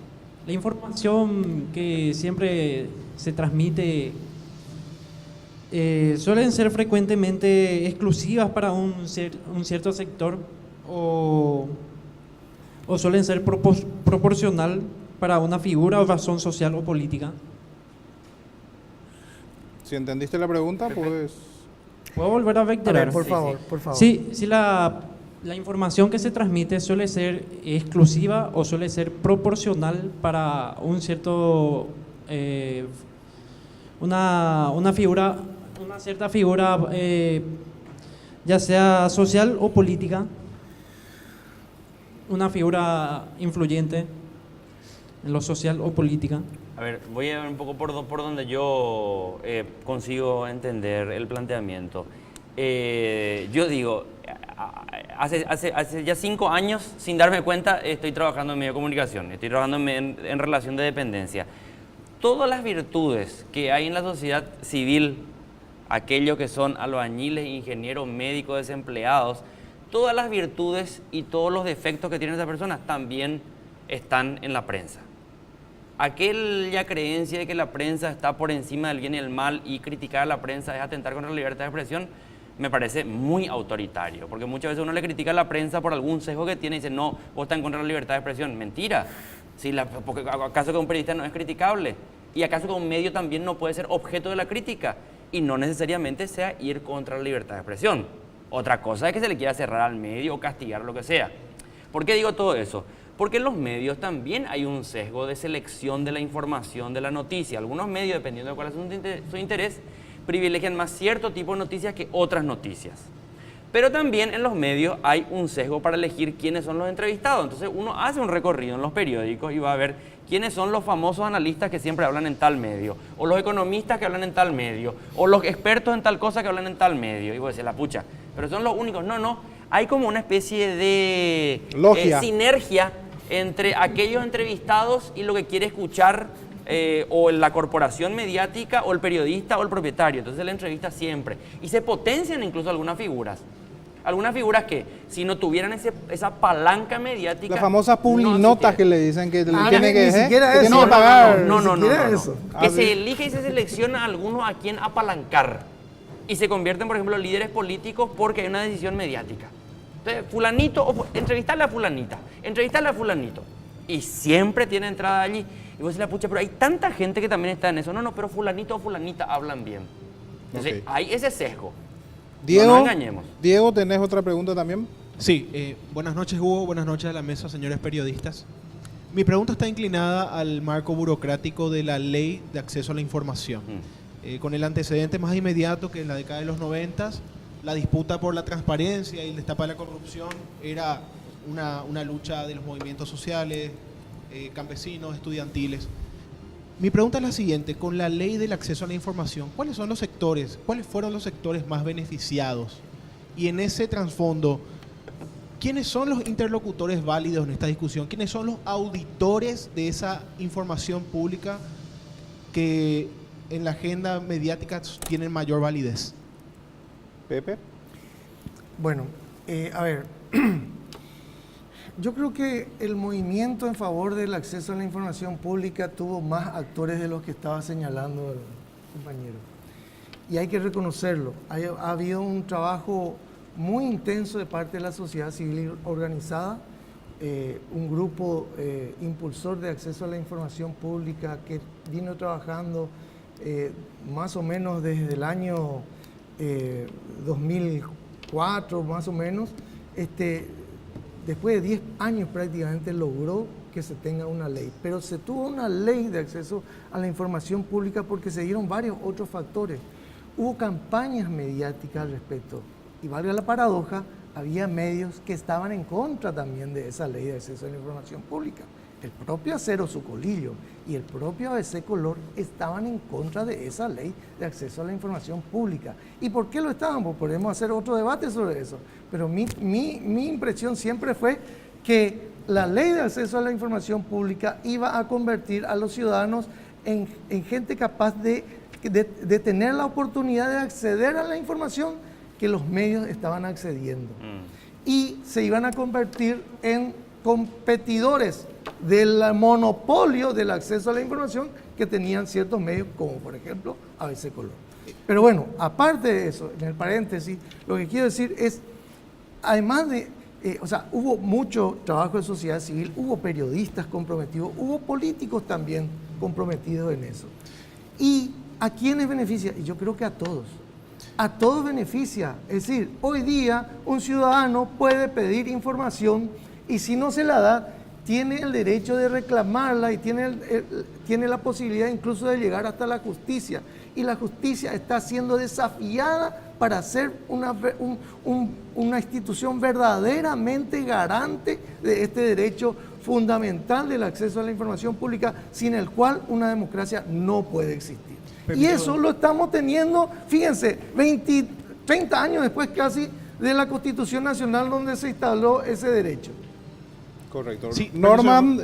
La información que siempre se transmite suelen ser frecuentemente exclusivas para un cierto sector o suelen ser proporcional para una figura o razón social o política. Si entendiste la pregunta, pues... ¿Puedo volver a reiterar? A ver, por favor. Sí, la información que se transmite suele ser exclusiva o suele ser proporcional para un cierto una cierta figura, ya sea social o política, una figura influyente en lo social o política. A ver, voy a ver un poco por donde yo consigo entender el planteamiento. Yo digo, hace ya 5 años, sin darme cuenta, estoy trabajando en medio de comunicación, estoy trabajando en relación de dependencia. Todas las virtudes que hay en la sociedad civil, aquellos que son albañiles, ingenieros, médicos, desempleados, todas las virtudes y todos los defectos que tienen esas personas también están en la prensa. Aquella creencia de que la prensa está por encima del bien y el mal y criticar a la prensa es atentar contra la libertad de expresión, me parece muy autoritario, porque muchas veces uno le critica a la prensa por algún sesgo que tiene y dice, no, vos estás en contra de la libertad de expresión. Mentira. Porque ¿acaso que un periodista no es criticable? ¿Y acaso que un medio también no puede ser objeto de la crítica? Y no necesariamente sea ir contra la libertad de expresión. Otra cosa es que se le quiera cerrar al medio o castigar, lo que sea. ¿Por qué digo todo eso? Porque en los medios también hay un sesgo de selección de la información, de la noticia. Algunos medios, dependiendo de cuál es su interés, privilegian más cierto tipo de noticias que otras noticias. Pero también en los medios hay un sesgo para elegir quiénes son los entrevistados. Entonces uno hace un recorrido en los periódicos y va a ver quiénes son los famosos analistas que siempre hablan en tal medio, o los economistas que hablan en tal medio, o los expertos en tal cosa que hablan en tal medio. Y vos decís, la pucha, pero son los únicos. No, hay como una especie de sinergia entre aquellos entrevistados y lo que quiere escuchar o la corporación mediática, o el periodista, o el propietario. Entonces la entrevista siempre. Y se potencian incluso algunas figuras. Algunas figuras que, si no tuvieran esa palanca mediática... Las famosas publinotas que le dicen que tiene que pagar. No. Que se elige y se selecciona a algunos a quien apalancar. y se convierten, por ejemplo, líderes políticos porque hay una decisión mediática. Entonces, fulanito, entrevistarle a fulanita, entrevistarle a fulanito. Y siempre tiene entrada allí. Y vos decís, pucha, pero hay tanta gente que también está en eso. No, pero fulanito o fulanita hablan bien. Entonces, hay ese sesgo. Diego, no nos engañemos. Diego, ¿tenés otra pregunta también? Sí, buenas noches Hugo, buenas noches a la mesa, señores periodistas. Mi pregunta está inclinada al marco burocrático de la Ley de Acceso a la Información. Con el antecedente más inmediato que en la década de los 90, la disputa por la transparencia y el destape de la corrupción era una lucha de los movimientos sociales, campesinos, estudiantiles. Mi pregunta es la siguiente: con la Ley del Acceso a la Información, ¿cuáles fueron los sectores más beneficiados? Y en ese trasfondo, ¿quiénes son los interlocutores válidos en esta discusión? ¿Quiénes son los auditores de esa información pública que en la agenda mediática tienen mayor validez? Pepe. Bueno, a ver, yo creo que el movimiento en favor del acceso a la información pública tuvo más actores de los que estaba señalando el compañero. Y hay que reconocerlo. Ha habido un trabajo muy intenso de parte de la sociedad civil organizada, un grupo impulsor de acceso a la información pública que vino trabajando más o menos desde el año 2004, más o menos. Después de 10 años prácticamente logró que se tenga una ley, pero se tuvo una ley de acceso a la información pública porque se dieron varios otros factores. Hubo campañas mediáticas al respecto y, valga la paradoja, había medios que estaban en contra también de esa ley de acceso a la información pública. El propio Acero Sucolillo y el propio ABC Color estaban en contra de esa ley de acceso a la información pública. ¿Y por qué lo estaban? Pues podemos hacer otro debate sobre eso. Pero mi impresión siempre fue que la ley de acceso a la información pública iba a convertir a los ciudadanos en gente capaz de tener la oportunidad de acceder a la información que los medios estaban accediendo. Y se iban a convertir en competidores del monopolio del acceso a la información que tenían ciertos medios, como por ejemplo ABC Color. Pero bueno, aparte de eso, en el paréntesis, lo que quiero decir es, además de, hubo mucho trabajo de sociedad civil, hubo periodistas comprometidos, hubo políticos también comprometidos en eso. ¿Y a quiénes beneficia? Y yo creo que a todos beneficia. Es decir, hoy día un ciudadano puede pedir información y si no se la da, tiene el derecho de reclamarla y tiene la posibilidad incluso de llegar hasta la justicia. Y la justicia está siendo desafiada para ser una institución verdaderamente garante de este derecho fundamental del acceso a la información pública, sin el cual una democracia no puede existir. Y eso lo estamos teniendo, fíjense, 30 años después casi de la Constitución Nacional donde se instaló ese derecho. Correcto. Sí, Norman,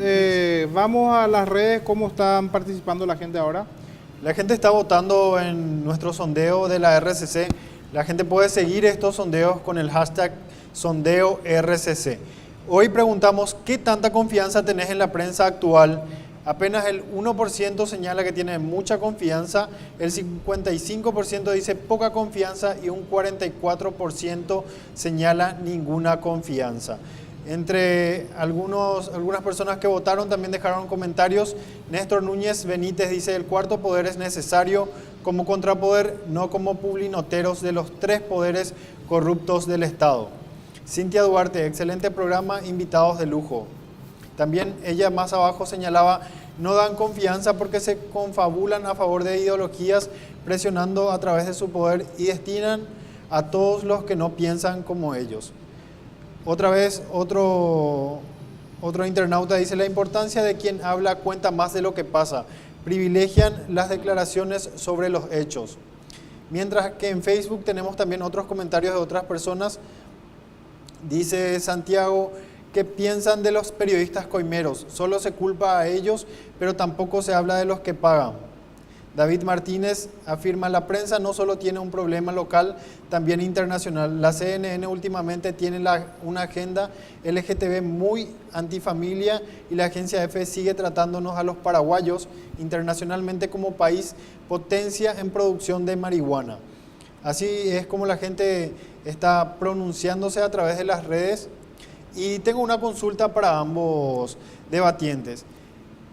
vamos a las redes, ¿cómo están participando la gente ahora? La gente está votando en nuestro sondeo de la RCC. La gente puede seguir estos sondeos con el hashtag #SondeoRCC. Hoy preguntamos, ¿qué tanta confianza tenés en la prensa actual? Apenas el 1% señala que tiene mucha confianza, el 55% dice poca confianza y un 44% señala ninguna confianza. Entre algunas personas que votaron también dejaron comentarios. Néstor Núñez Benítez dice: el cuarto poder es necesario como contrapoder, no como publinoteros de los tres poderes corruptos del Estado. Cintia Duarte: excelente programa, invitados de lujo. También ella más abajo señalaba: no dan confianza porque se confabulan a favor de ideologías, presionando a través de su poder y destinan a todos los que no piensan como ellos. Otra vez, otro internauta dice: la importancia de quien habla cuenta más de lo que pasa. Privilegian las declaraciones sobre los hechos. Mientras que en Facebook tenemos también otros comentarios de otras personas. Dice Santiago: ¿qué piensan de los periodistas coimeros? Solo se culpa a ellos, pero tampoco se habla de los que pagan. David Martínez afirma: la prensa no solo tiene un problema local, también internacional. La CNN últimamente tiene una agenda LGTB muy antifamilia y la agencia EFE sigue tratándonos a los paraguayos internacionalmente como país potencia en producción de marihuana. Así es como la gente está pronunciándose a través de las redes. Y tengo una consulta para ambos debatientes.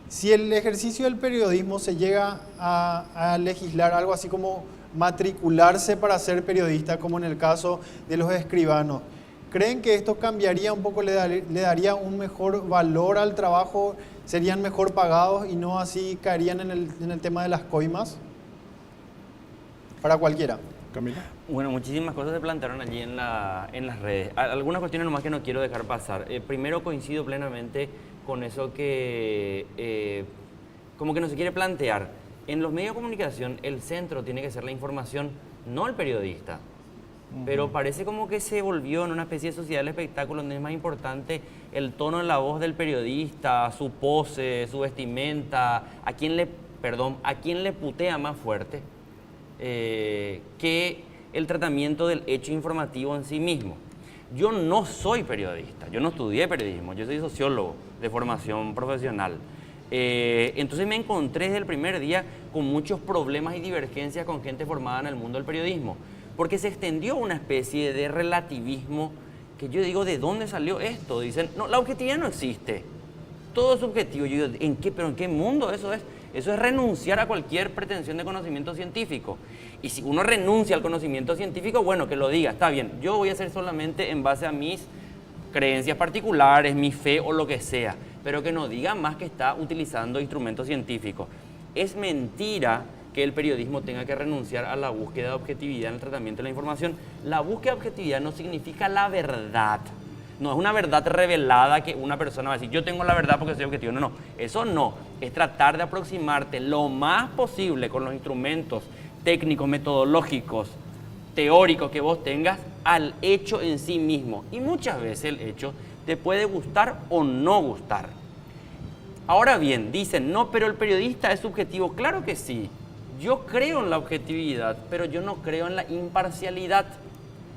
Si el ejercicio del periodismo se llega a legislar algo así como matricularse para ser periodista, como en el caso de los escribanos, ¿creen que esto cambiaría un poco, le daría un mejor valor al trabajo, serían mejor pagados y no así caerían en el tema de las coimas? Para cualquiera. Camila. Bueno, muchísimas cosas se plantearon allí en las redes. Algunas cuestiones nomás que no quiero dejar pasar. Primero, coincido plenamente con eso que como que no se quiere plantear. En los medios de comunicación el centro tiene que ser la información, no el periodista. Pero parece como que se volvió en una especie de sociedad del espectáculo donde es más importante el tono de la voz del periodista, su pose, su vestimenta, a quién le putea más fuerte, que el tratamiento del hecho informativo en sí mismo. Yo no soy periodista, yo no estudié periodismo, yo soy sociólogo de formación profesional. Entonces me encontré desde el primer día con muchos problemas y divergencias con gente formada en el mundo del periodismo, porque se extendió una especie de relativismo que yo digo, ¿de dónde salió esto? Dicen, no, la objetividad no existe, todo es subjetivo. Yo digo, ¿pero en qué mundo eso es? Eso es renunciar a cualquier pretensión de conocimiento científico. Y si uno renuncia al conocimiento científico, bueno, que lo diga, está bien, yo voy a hacer solamente en base a mis creencias particulares, mi fe o lo que sea, pero que no diga más que está utilizando instrumentos científicos. Es mentira que el periodismo tenga que renunciar a la búsqueda de objetividad en el tratamiento de la información. La búsqueda de objetividad no significa la verdad. No es una verdad revelada que una persona va a decir, yo tengo la verdad porque soy objetivo. No, eso no. Es tratar de aproximarte lo más posible con los instrumentos técnicos, metodológicos, teóricos que vos tengas al hecho en sí mismo. Y muchas veces el hecho te puede gustar o no gustar. Ahora bien, dicen, no, pero el periodista es subjetivo. Claro que sí. Yo creo en la objetividad, pero yo no creo en la imparcialidad.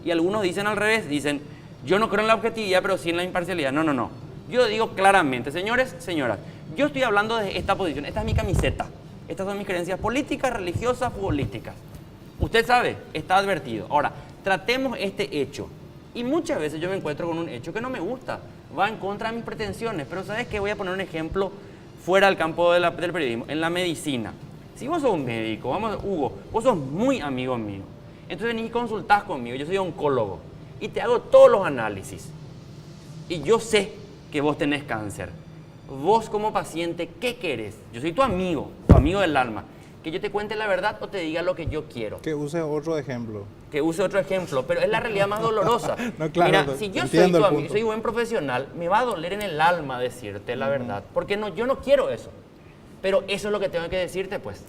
Y algunos dicen al revés, dicen, yo no creo en la objetividad, pero sí en la imparcialidad. No. Yo digo claramente, señores, señoras, yo estoy hablando de esta posición, esta es mi camiseta. Estas son mis creencias políticas, religiosas, futbolísticas. Usted sabe, está advertido. Ahora, tratemos este hecho. Y muchas veces yo me encuentro con un hecho que no me gusta, va en contra de mis pretensiones. Pero ¿sabes qué? Voy a poner un ejemplo fuera del campo del periodismo, en la medicina. Si vos sos un médico, Hugo, vos sos muy amigo mío. Entonces venís y consultás conmigo, yo soy oncólogo. Y te hago todos los análisis. Y yo sé que vos tenés cáncer. Vos como paciente, ¿qué querés? Yo soy tu amigo del alma. Que yo te cuente la verdad o te diga lo que yo quiero. Que use otro ejemplo. Que use otro ejemplo, pero es la realidad más dolorosa. No, claro, mira, si yo soy tu amigo, soy buen profesional, me va a doler en el alma decirte la verdad. Porque yo no quiero eso. Pero eso es lo que tengo que decirte, pues.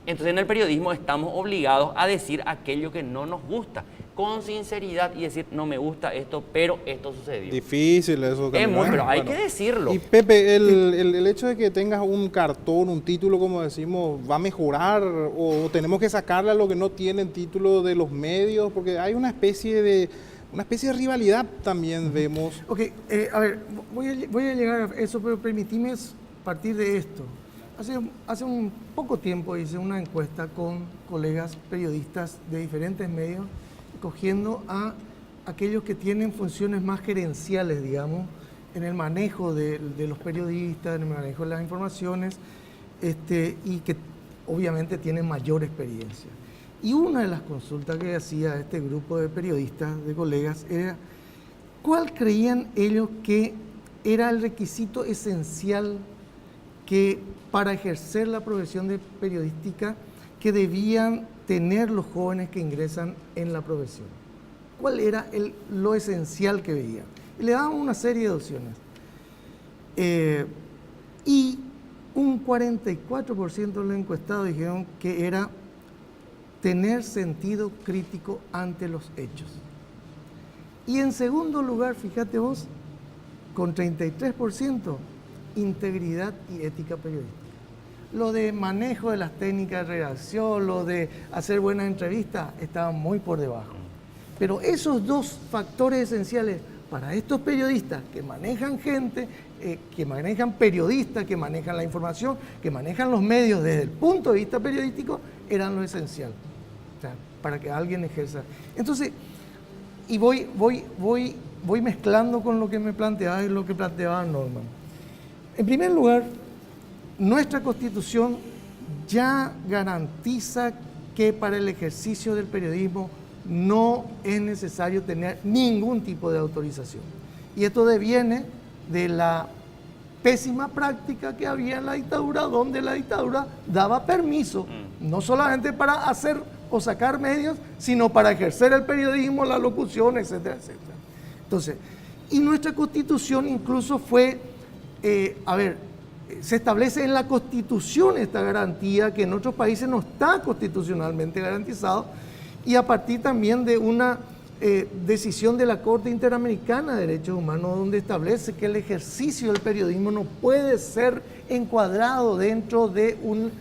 Entonces en el periodismo estamos obligados a decir aquello que no nos gusta, con sinceridad y decir, no me gusta esto, pero esto sucedió. Difícil eso. Es muy, pero hay que decirlo. Y Pepe, el hecho de que tengas un cartón, un título, como decimos, ¿va a mejorar o tenemos que sacarle a lo que no tienen título de los medios? Porque hay una especie de rivalidad también, vemos. Ok, a ver, voy a llegar a eso, pero permitime partir de esto. Hace un poco tiempo hice una encuesta con colegas periodistas de diferentes medios, cogiendo a aquellos que tienen funciones más gerenciales, digamos, en el manejo de los periodistas, en el manejo de las informaciones, y que obviamente tienen mayor experiencia. Y una de las consultas que hacía este grupo de periodistas, de colegas, era ¿cuál creían ellos que era el requisito esencial que para ejercer la profesión de periodística que debían tener los jóvenes que ingresan en la profesión? ¿Cuál era lo esencial que veían? Y le daban una serie de opciones. Y un 44% de los encuestados dijeron que era tener sentido crítico ante los hechos. Y en segundo lugar, fíjate vos, con 33%, integridad y ética periodística. Lo de manejo de las técnicas de redacción, lo de hacer buenas entrevistas, estaban muy por debajo. Pero esos dos factores esenciales para estos periodistas que manejan gente, que manejan periodistas, que manejan la información, que manejan los medios desde el punto de vista periodístico, eran lo esencial. O sea, para que alguien ejerza. Entonces, y voy mezclando con lo que me planteaba y lo que planteaba Norman. En primer lugar, nuestra Constitución ya garantiza que para el ejercicio del periodismo no es necesario tener ningún tipo de autorización. Y esto deviene de la pésima práctica que había en la dictadura, donde la dictadura daba permiso, no solamente para hacer o sacar medios, sino para ejercer el periodismo, la locución, etcétera, etcétera. Entonces, y nuestra Constitución incluso fue, se establece en la Constitución esta garantía que en otros países no está constitucionalmente garantizado, y a partir también de una decisión de la Corte Interamericana de Derechos Humanos, donde establece que el ejercicio del periodismo no puede ser encuadrado dentro de un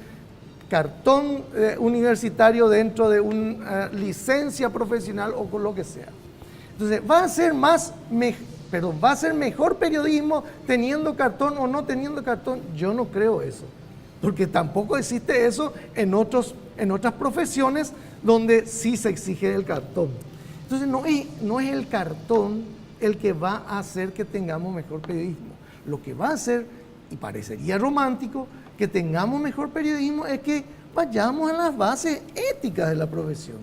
cartón universitario, dentro de una licencia profesional o con lo que sea. Entonces, va a ser mejor periodismo teniendo cartón o no teniendo cartón. Yo no creo eso, porque tampoco existe eso en otras profesiones donde sí se exige el cartón. Entonces, no es el cartón el que va a hacer que tengamos mejor periodismo. Lo que va a hacer, y parecería romántico, que tengamos mejor periodismo es que vayamos a las bases éticas de la profesión,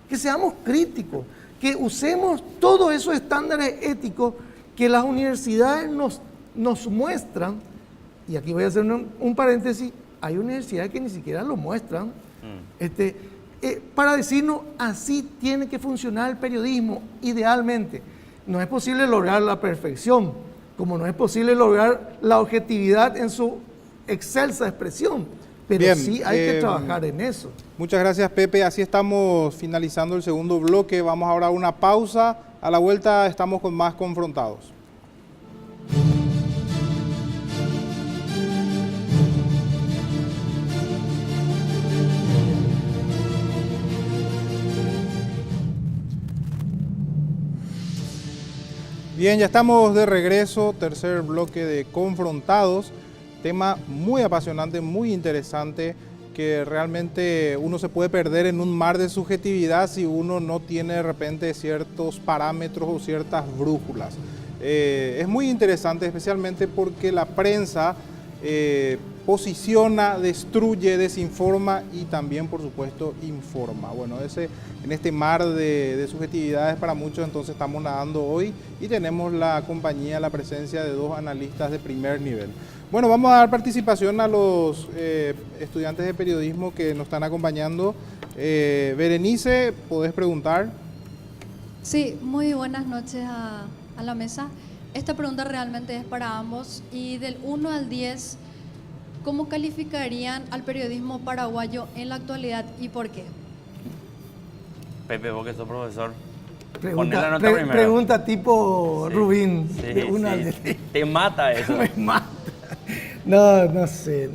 que seamos críticos, que usemos todos esos estándares éticos que las universidades nos muestran. Y aquí voy a hacer un paréntesis: hay universidades que ni siquiera lo muestran, para decirnos así tiene que funcionar el periodismo idealmente. No es posible lograr la perfección, como no es posible lograr la objetividad en su excelsa expresión, pero bien, sí hay que trabajar en eso. Muchas gracias, Pepe. Así estamos finalizando el segundo bloque. Vamos ahora a una pausa. A la vuelta estamos con más Confrontados. Bien, ya estamos de regreso, tercer bloque de Confrontados, tema muy apasionante, muy interesante, que realmente uno se puede perder en un mar de subjetividad si uno no tiene de repente ciertos parámetros o ciertas brújulas. Es muy interesante, especialmente porque la prensa posiciona, destruye, desinforma y también, por supuesto, informa. Bueno, en este mar de subjetividades para muchos, entonces estamos nadando hoy y tenemos la compañía, la presencia de dos analistas de primer nivel. Bueno, vamos a dar participación a los estudiantes de periodismo que nos están acompañando. Berenice, ¿podés preguntar? Sí, muy buenas noches a la mesa. Esta pregunta realmente es para ambos, y del 1 al 10, ¿cómo calificarían al periodismo paraguayo en la actualidad y por qué? Pepe, vos que sos profesor. Pregunta tipo sí, Rubín, sí, de 1 al 10. Te mata eso. Me mata. No sé.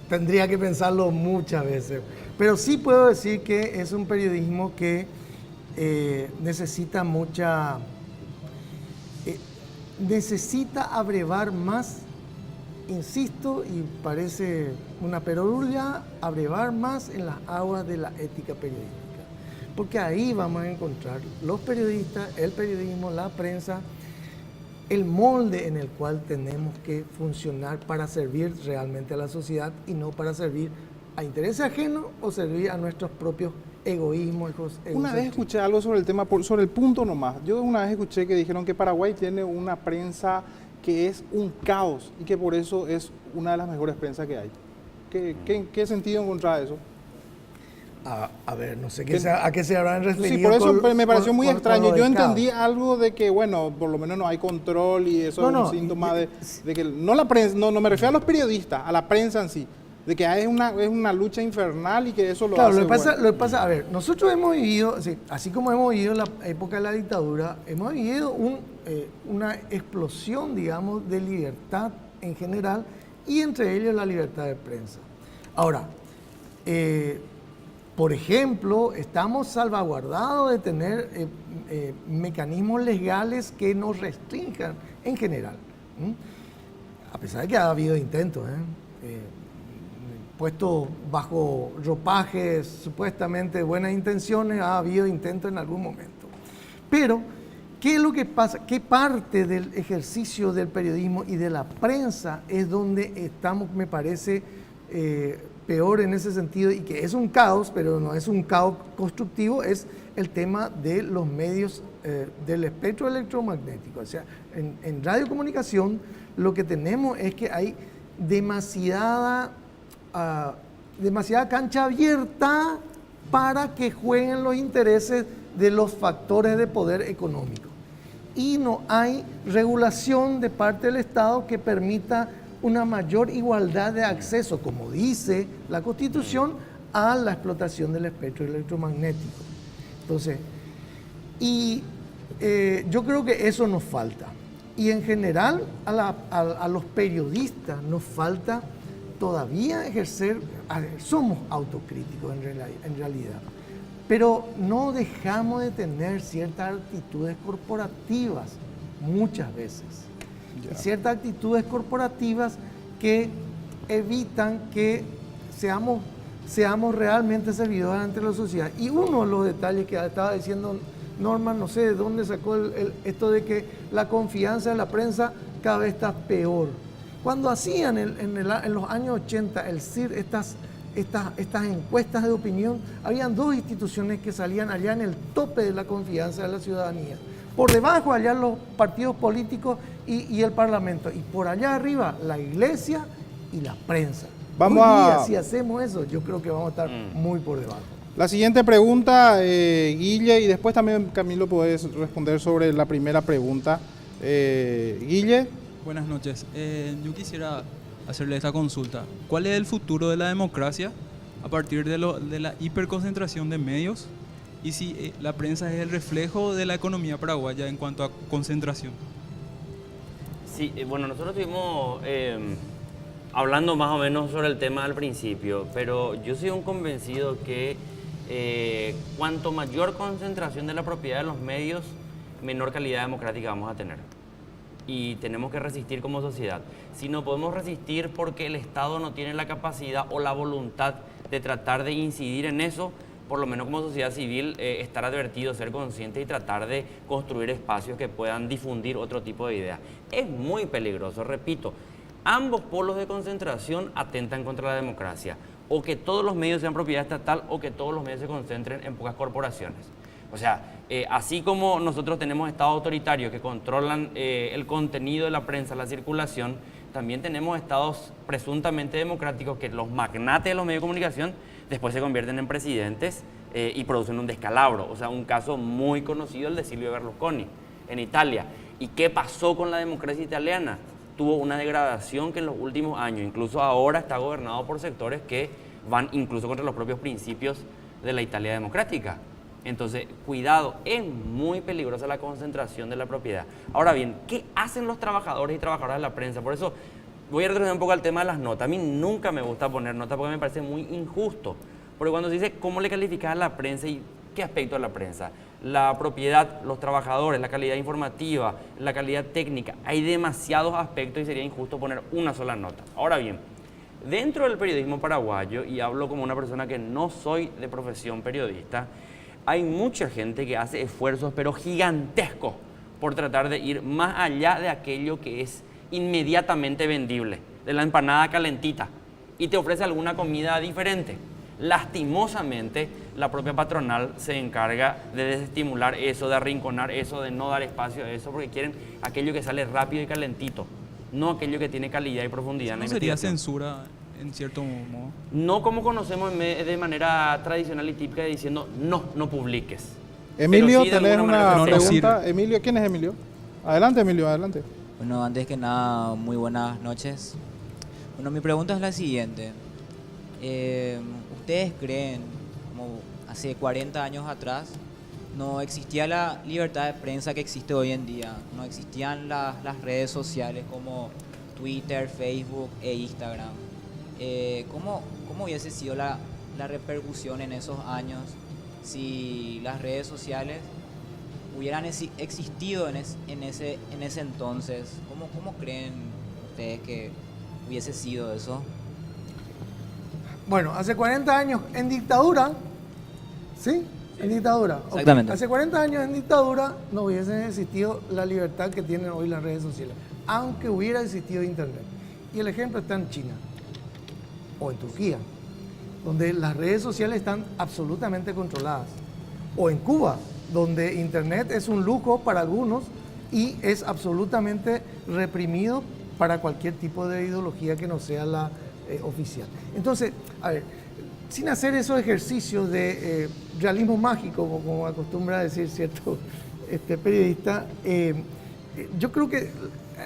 Tendría que pensarlo muchas veces. Pero sí puedo decir que es un periodismo que necesita necesita abrevar más, insisto, y parece una perogrullo, abrevar más en las aguas de la ética periodística. Porque ahí vamos a encontrar los periodistas, el periodismo, la prensa, el molde en el cual tenemos que funcionar para servir realmente a la sociedad y no para servir a intereses ajenos o servir a nuestros propios egoísmos. Una vez escuché algo sobre el tema, sobre el punto nomás. Yo una vez escuché que dijeron que Paraguay tiene una prensa que es un caos y que por eso es una de las mejores prensas que hay. ¿Qué sentido encontraba eso? A ver, no sé a qué se habrán referido. Sí, por eso me pareció muy extraño. Yo entendí algo de que, bueno, por lo menos no hay control y eso es un síntoma de que no la prensa, no me refiero a los periodistas, a la prensa en sí. De que es una lucha infernal y que eso lo hace lo que pasa, a ver, nosotros hemos vivido, así como hemos vivido la época de la dictadura, hemos vivido una explosión, digamos, de libertad en general y entre ellos la libertad de prensa. Ahora, por ejemplo, estamos salvaguardados de tener mecanismos legales que nos restrinjan en general, a pesar de que ha habido intentos, puesto bajo ropajes supuestamente de buenas intenciones, ha habido intentos en algún momento. Pero, ¿qué es lo que pasa? ¿Qué parte del ejercicio del periodismo y de la prensa es donde estamos, me parece, peor en ese sentido, y que es un caos, pero no es un caos constructivo? Es el tema de los medios del espectro electromagnético. O sea, en radiocomunicación lo que tenemos es que hay demasiada cancha abierta para que jueguen los intereses de los factores de poder económico. Y no hay regulación de parte del Estado que permita una mayor igualdad de acceso, como dice la Constitución, a la explotación del espectro electromagnético. Entonces, yo creo que eso nos falta. Y en general a los periodistas nos falta todavía ejercer, somos autocríticos en realidad, pero no dejamos de tener ciertas actitudes corporativas muchas veces. Y ciertas actitudes corporativas que evitan que seamos realmente servidores ante la sociedad. Y uno de los detalles que estaba diciendo Norman, no sé de dónde sacó esto de que la confianza de la prensa cada vez está peor. Cuando hacían en los años 80 el CIR, estas encuestas de opinión, habían dos instituciones que salían allá en el tope de la confianza de la ciudadanía. Por debajo allá los partidos políticos y el Parlamento. Y por allá arriba la iglesia y la prensa. Hoy día, si hacemos eso, yo creo que vamos a estar muy por debajo. La siguiente pregunta, Guille, y después también Camilo podés responder sobre la primera pregunta. Guille. Buenas noches. Yo quisiera hacerle esta consulta. ¿Cuál es el futuro de la democracia a partir de la hiperconcentración de medios? Y si la prensa es el reflejo de la economía paraguaya en cuanto a concentración. Sí, bueno, nosotros estuvimos hablando más o menos sobre el tema al principio, pero yo soy un convencido que cuanto mayor concentración de la propiedad de los medios, menor calidad democrática vamos a tener. Y tenemos que resistir como sociedad. Si no podemos resistir porque el Estado no tiene la capacidad o la voluntad de tratar de incidir en eso, por lo menos como sociedad civil, estar advertido, ser consciente y tratar de construir espacios que puedan difundir otro tipo de ideas. Es muy peligroso, repito, ambos polos de concentración atentan contra la democracia, o que todos los medios sean propiedad estatal o que todos los medios se concentren en pocas corporaciones. O sea, así como nosotros tenemos estados autoritarios que controlan el contenido de la prensa, la circulación, también tenemos estados presuntamente democráticos que los magnates de los medios de comunicación después se convierten en presidentes y producen un descalabro. O sea, un caso muy conocido, el de Silvio Berlusconi en Italia. ¿Y qué pasó con la democracia italiana? Tuvo una degradación que en los últimos años, incluso ahora está gobernado por sectores que van incluso contra los propios principios de la Italia democrática. Entonces, cuidado, es muy peligrosa la concentración de la propiedad. Ahora bien, ¿qué hacen los trabajadores y trabajadoras de la prensa? Por eso voy a retroceder un poco al tema de las notas. A mí nunca me gusta poner notas porque me parece muy injusto. Porque cuando se dice cómo le calificas a la prensa y qué aspecto de la prensa, la propiedad, los trabajadores, la calidad informativa, la calidad técnica, hay demasiados aspectos y sería injusto poner una sola nota. Ahora bien, dentro del periodismo paraguayo, y hablo como una persona que no soy de profesión periodista, hay mucha gente que hace esfuerzos pero gigantescos por tratar de ir más allá de aquello que es inmediatamente vendible, de la empanada calentita, y te ofrece alguna comida diferente. Lastimosamente, la propia patronal se encarga de desestimular eso, de arrinconar eso, de no dar espacio a eso, porque quieren aquello que sale rápido y calentito, no aquello que tiene calidad y profundidad en la investigación. ¿No sería censura en cierto modo? No como conocemos de manera tradicional y típica, diciendo no publiques. Emilio, sí, tenés una pregunta. Emilio, ¿quién es Emilio? Adelante, Emilio, adelante. Bueno, antes que nada, muy buenas noches. Bueno, mi pregunta es la siguiente. ¿Ustedes creen, como hace 40 años atrás, no existía la libertad de prensa que existe hoy en día? No existían las redes sociales como Twitter, Facebook e Instagram. ¿Cómo hubiese sido la repercusión en esos años si las redes sociales hubieran existido en ese entonces? ¿Cómo creen ustedes que hubiese sido eso? Bueno, hace 40 años en dictadura, ¿sí? En dictadura. Okay. Exactamente. Hace 40 años en dictadura no hubiese existido la libertad que tienen hoy las redes sociales, aunque hubiera existido Internet. Y el ejemplo está en China o en Turquía, donde las redes sociales están absolutamente controladas. O en Cuba, donde Internet es un lujo para algunos y es absolutamente reprimido para cualquier tipo de ideología que no sea la oficial. Entonces, a ver, sin hacer esos ejercicios de realismo mágico, como acostumbra decir cierto periodista, yo creo que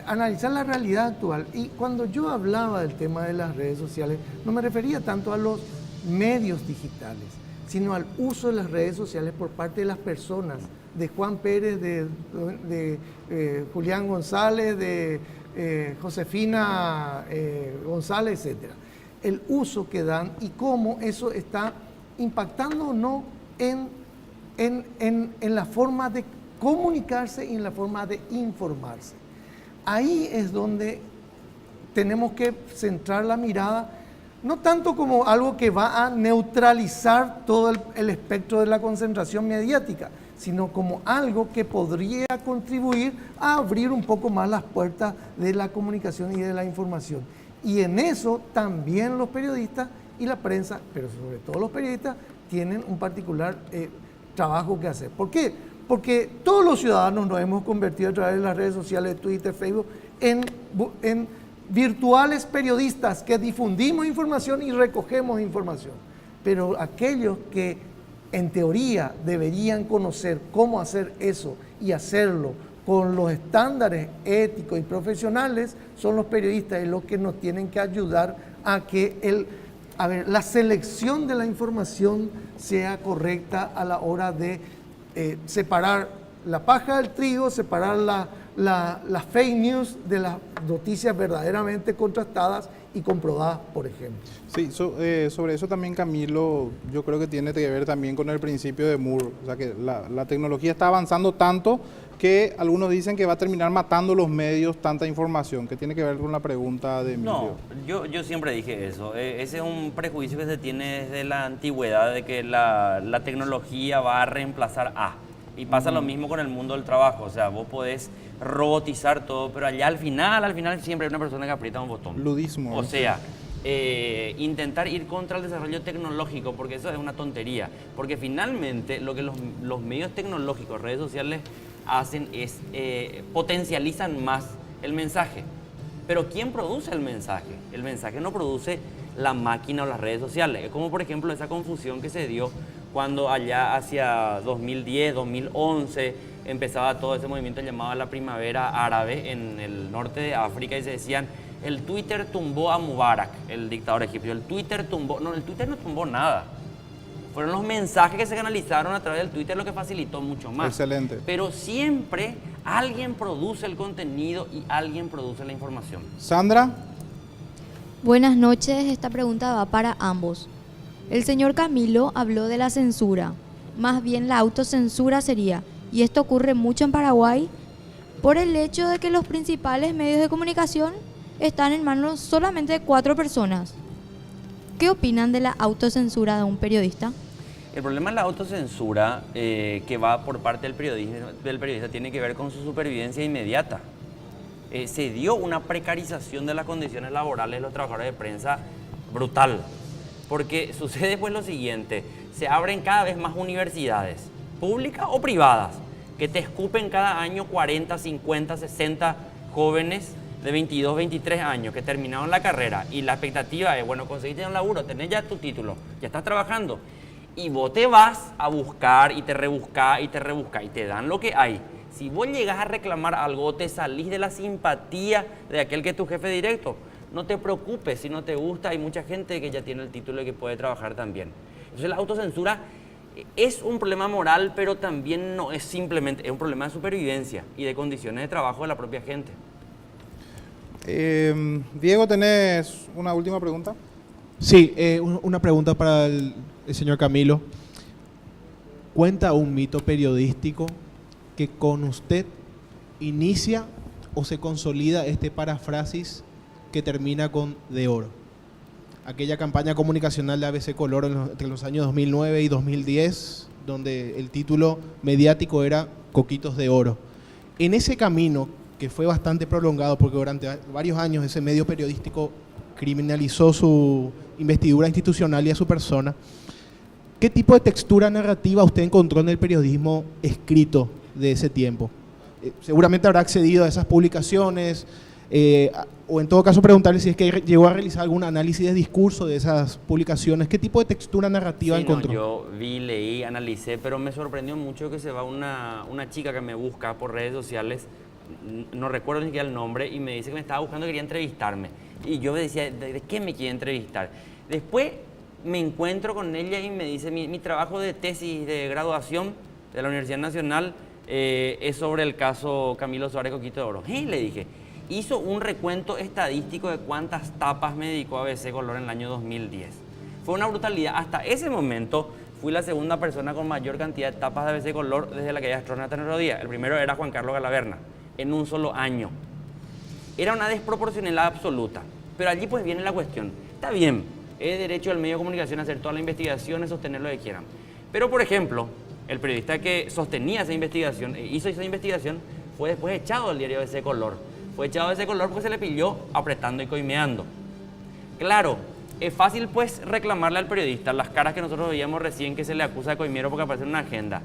analizar la realidad actual, y cuando yo hablaba del tema de las redes sociales, no me refería tanto a los medios digitales, sino al uso de las redes sociales por parte de las personas, de Juan Pérez, de Julián González, de Josefina González, etc. El uso que dan y cómo eso está impactando o no en la forma de comunicarse y en la forma de informarse. Ahí es donde tenemos que centrar la mirada, no tanto como algo que va a neutralizar todo el espectro de la concentración mediática, sino como algo que podría contribuir a abrir un poco más las puertas de la comunicación y de la información. Y en eso también los periodistas y la prensa, pero sobre todo los periodistas, tienen un particular trabajo que hacer. ¿Por qué? Porque todos los ciudadanos nos hemos convertido a través de las redes sociales, Twitter, Facebook, en virtuales periodistas que difundimos información y recogemos información. Pero aquellos que en teoría deberían conocer cómo hacer eso y hacerlo con los estándares éticos y profesionales son los periodistas y los que nos tienen que ayudar a que la selección de la información sea correcta a la hora de separar la paja del trigo, separar las fake news de las noticias verdaderamente contrastadas y comprobadas, por ejemplo. Sí, sobre eso también, Camilo, yo creo que tiene que ver también con el principio de Moore. O sea, que la tecnología está avanzando tanto que algunos dicen que va a terminar matando los medios tanta información, que tiene que ver con la pregunta de Emilio. No, yo siempre dije eso. Ese es un prejuicio que se tiene desde la antigüedad de que la tecnología va a reemplazar a. Y pasa lo mismo con el mundo del trabajo. O sea, vos podés robotizar todo, pero allá al final siempre hay una persona que aprieta un botón. Ludismo. O sea, intentar ir contra el desarrollo tecnológico, porque eso es una tontería. Porque finalmente lo que los medios tecnológicos, redes sociales, hacen es potencializan más el mensaje. Pero ¿quién produce el mensaje? El mensaje no produce la máquina o las redes sociales. Es como, por ejemplo, esa confusión que se dio cuando allá hacia 2010, 2011, empezaba todo ese movimiento llamado la primavera árabe en el norte de África y se decían, el Twitter tumbó a Mubarak, el dictador egipcio. El Twitter no tumbó nada. Fueron los mensajes que se canalizaron a través del Twitter lo que facilitó mucho más. Excelente. Pero siempre alguien produce el contenido y alguien produce la información. Sandra. Buenas noches, esta pregunta va para ambos. El señor Camilo habló de la censura, más bien la autocensura sería, y esto ocurre mucho en Paraguay, por el hecho de que los principales medios de comunicación están en manos solamente de 4 personas. ¿Qué opinan de la autocensura de un periodista? El problema de la autocensura que va por parte del periodista tiene que ver con su supervivencia inmediata. Se dio una precarización de las condiciones laborales de los trabajadores de prensa brutal. Porque sucede pues lo siguiente, se abren cada vez más universidades, públicas o privadas, que te escupen cada año 40, 50, 60 jóvenes de 22, 23 años que terminaron la carrera y la expectativa es, bueno, conseguiste un laburo, tenés ya tu título, ya estás trabajando y vos te vas a buscar y te rebuscás y te dan lo que hay. Si vos llegas a reclamar algo, te salís de la simpatía de aquel que es tu jefe directo. No te preocupes, si no te gusta, hay mucha gente que ya tiene el título y que puede trabajar también. Entonces la autocensura es un problema moral, pero también no es simplemente, es un problema de supervivencia y de condiciones de trabajo de la propia gente. Diego, ¿tenés una última pregunta? Sí, una pregunta para el señor Camilo. ¿Cuenta un mito periodístico que con usted inicia o se consolida este paráfrasis que termina con de oro? aquella campaña comunicacional de ABC Color entre los años 2009 y 2010, donde el título mediático era Coquitos de Oro. En ese camino, que fue bastante prolongado, porque durante varios años ese medio periodístico criminalizó su investidura institucional y a su persona, ¿qué tipo de textura narrativa usted encontró en el periodismo escrito de ese tiempo? Seguramente habrá accedido a esas publicaciones, o en todo caso preguntarle si es que llegó a realizar algún análisis de discurso de esas publicaciones. ¿Qué tipo de textura narrativa encontró? Yo vi, leí, analicé, pero me sorprendió mucho que se va una chica que me busca por redes sociales, no recuerdo ni siquiera el nombre, y me dice que me estaba buscando, quería entrevistarme. Y yo me decía, ¿de qué me quiere entrevistar? Después me encuentro con ella y me dice, mi trabajo de tesis de graduación de la Universidad Nacional es sobre el caso Camilo Suárez Coquito de Oro. Le dije, hizo un recuento estadístico de cuántas tapas me dedicó ABC Color en el año 2010. Fue una brutalidad. Hasta ese momento fui la segunda persona con mayor cantidad de tapas de ABC Color desde la caída astronauta en el día. El primero era Juan Carlos Galaverna, en un solo año. Era una desproporcionalidad absoluta. Pero allí pues viene la cuestión. Está bien, es derecho del medio de comunicación a hacer todas las investigaciones, sostener lo que quieran. Pero, por ejemplo, el periodista que sostenía esa investigación, hizo esa investigación, fue después echado del diario ABC Color. Fue echado de ese color porque se le pilló apretando y coimeando. Claro, es fácil pues reclamarle al periodista las caras que nosotros veíamos recién que se le acusa de coimero porque aparece en una agenda.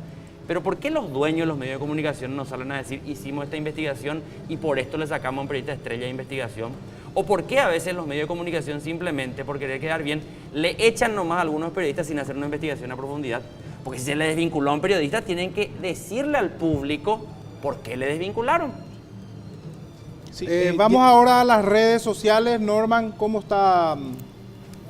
Pero ¿por qué los dueños de los medios de comunicación no salen a decir hicimos esta investigación y por esto le sacamos a un periodista estrella de investigación? ¿O por qué a veces los medios de comunicación simplemente por querer quedar bien le echan nomás a algunos periodistas sin hacer una investigación a profundidad? Porque si se le desvinculó a un periodista tienen que decirle al público por qué le desvincularon. Sí, vamos ahora a las redes sociales. Norman, ¿cómo está?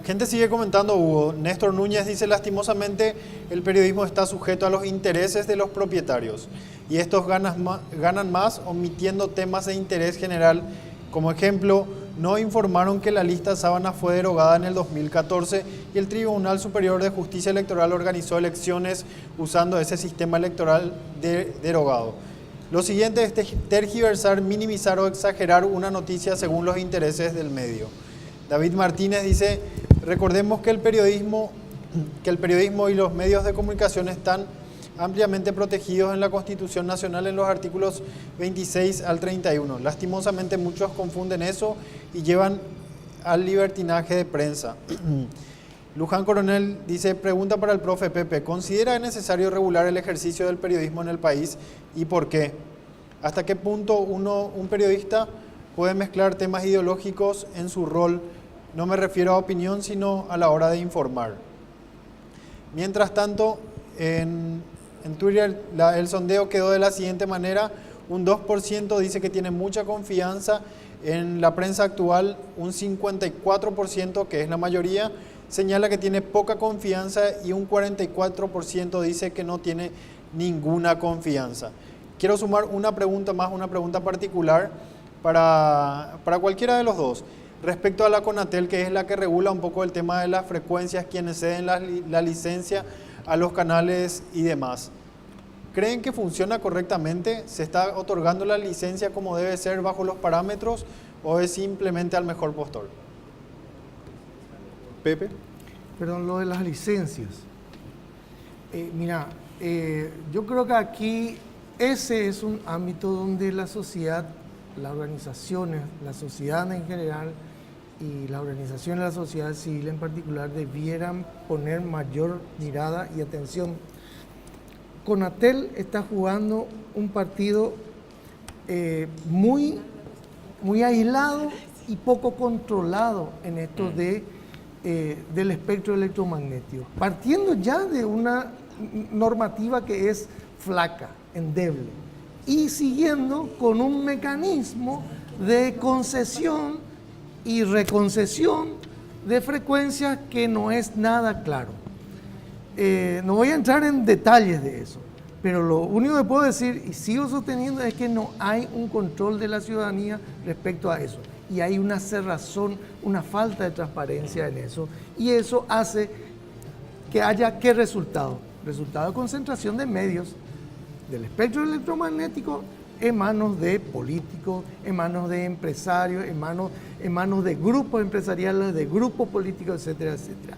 Gente sigue comentando, Hugo. Néstor Núñez dice, lastimosamente, el periodismo está sujeto a los intereses de los propietarios y estos ganan más omitiendo temas de interés general. Como ejemplo, no informaron que la lista Sábana fue derogada en el 2014 y el Tribunal Superior de Justicia Electoral organizó elecciones usando ese sistema electoral derogado. Lo siguiente es tergiversar, minimizar o exagerar una noticia según los intereses del medio. David Martínez dice, recordemos que el periodismo y los medios de comunicación están ampliamente protegidos en la Constitución Nacional en los artículos 26 al 31. Lastimosamente muchos confunden eso y llevan al libertinaje de prensa. Luján Coronel dice, pregunta para el profe Pepe, ¿considera necesario regular el ejercicio del periodismo en el país y por qué? ¿Hasta qué punto un periodista puede mezclar temas ideológicos en su rol? No me refiero a opinión, sino a la hora de informar. Mientras tanto, en Twitter el sondeo quedó de la siguiente manera, un 2% dice que tiene mucha confianza en la prensa actual, un 54%, que es la mayoría, señala que tiene poca confianza y un 44% dice que no tiene ninguna confianza. Quiero sumar una pregunta más, una pregunta particular para cualquiera de los dos. Respecto a la CONATEL, que es la que regula un poco el tema de las frecuencias, quienes ceden la licencia a los canales y demás. ¿Creen que funciona correctamente? ¿Se está otorgando la licencia como debe ser bajo los parámetros o es simplemente al mejor postor? Pepe. Perdón, lo de las licencias. Yo creo que aquí ese es un ámbito donde la sociedad, las organizaciones, la sociedad en general y las organizaciones de la sociedad civil en particular debieran poner mayor mirada y atención. CONATEL está jugando un partido muy aislado y poco controlado en esto del espectro electromagnético, partiendo ya de una normativa que es flaca, endeble, y siguiendo con un mecanismo de concesión y reconcesión de frecuencias que no es nada claro. No voy a entrar en detalles de eso, pero lo único que puedo decir, y sigo sosteniendo, es que no hay un control de la ciudadanía respecto a eso. Y hay una cerrazón, una falta de transparencia en eso. Y eso hace que haya, ¿qué resultado? Resultado de concentración de medios, del espectro electromagnético en manos de políticos, en manos de empresarios, en manos de grupos empresariales, de grupos políticos, etcétera, etcétera.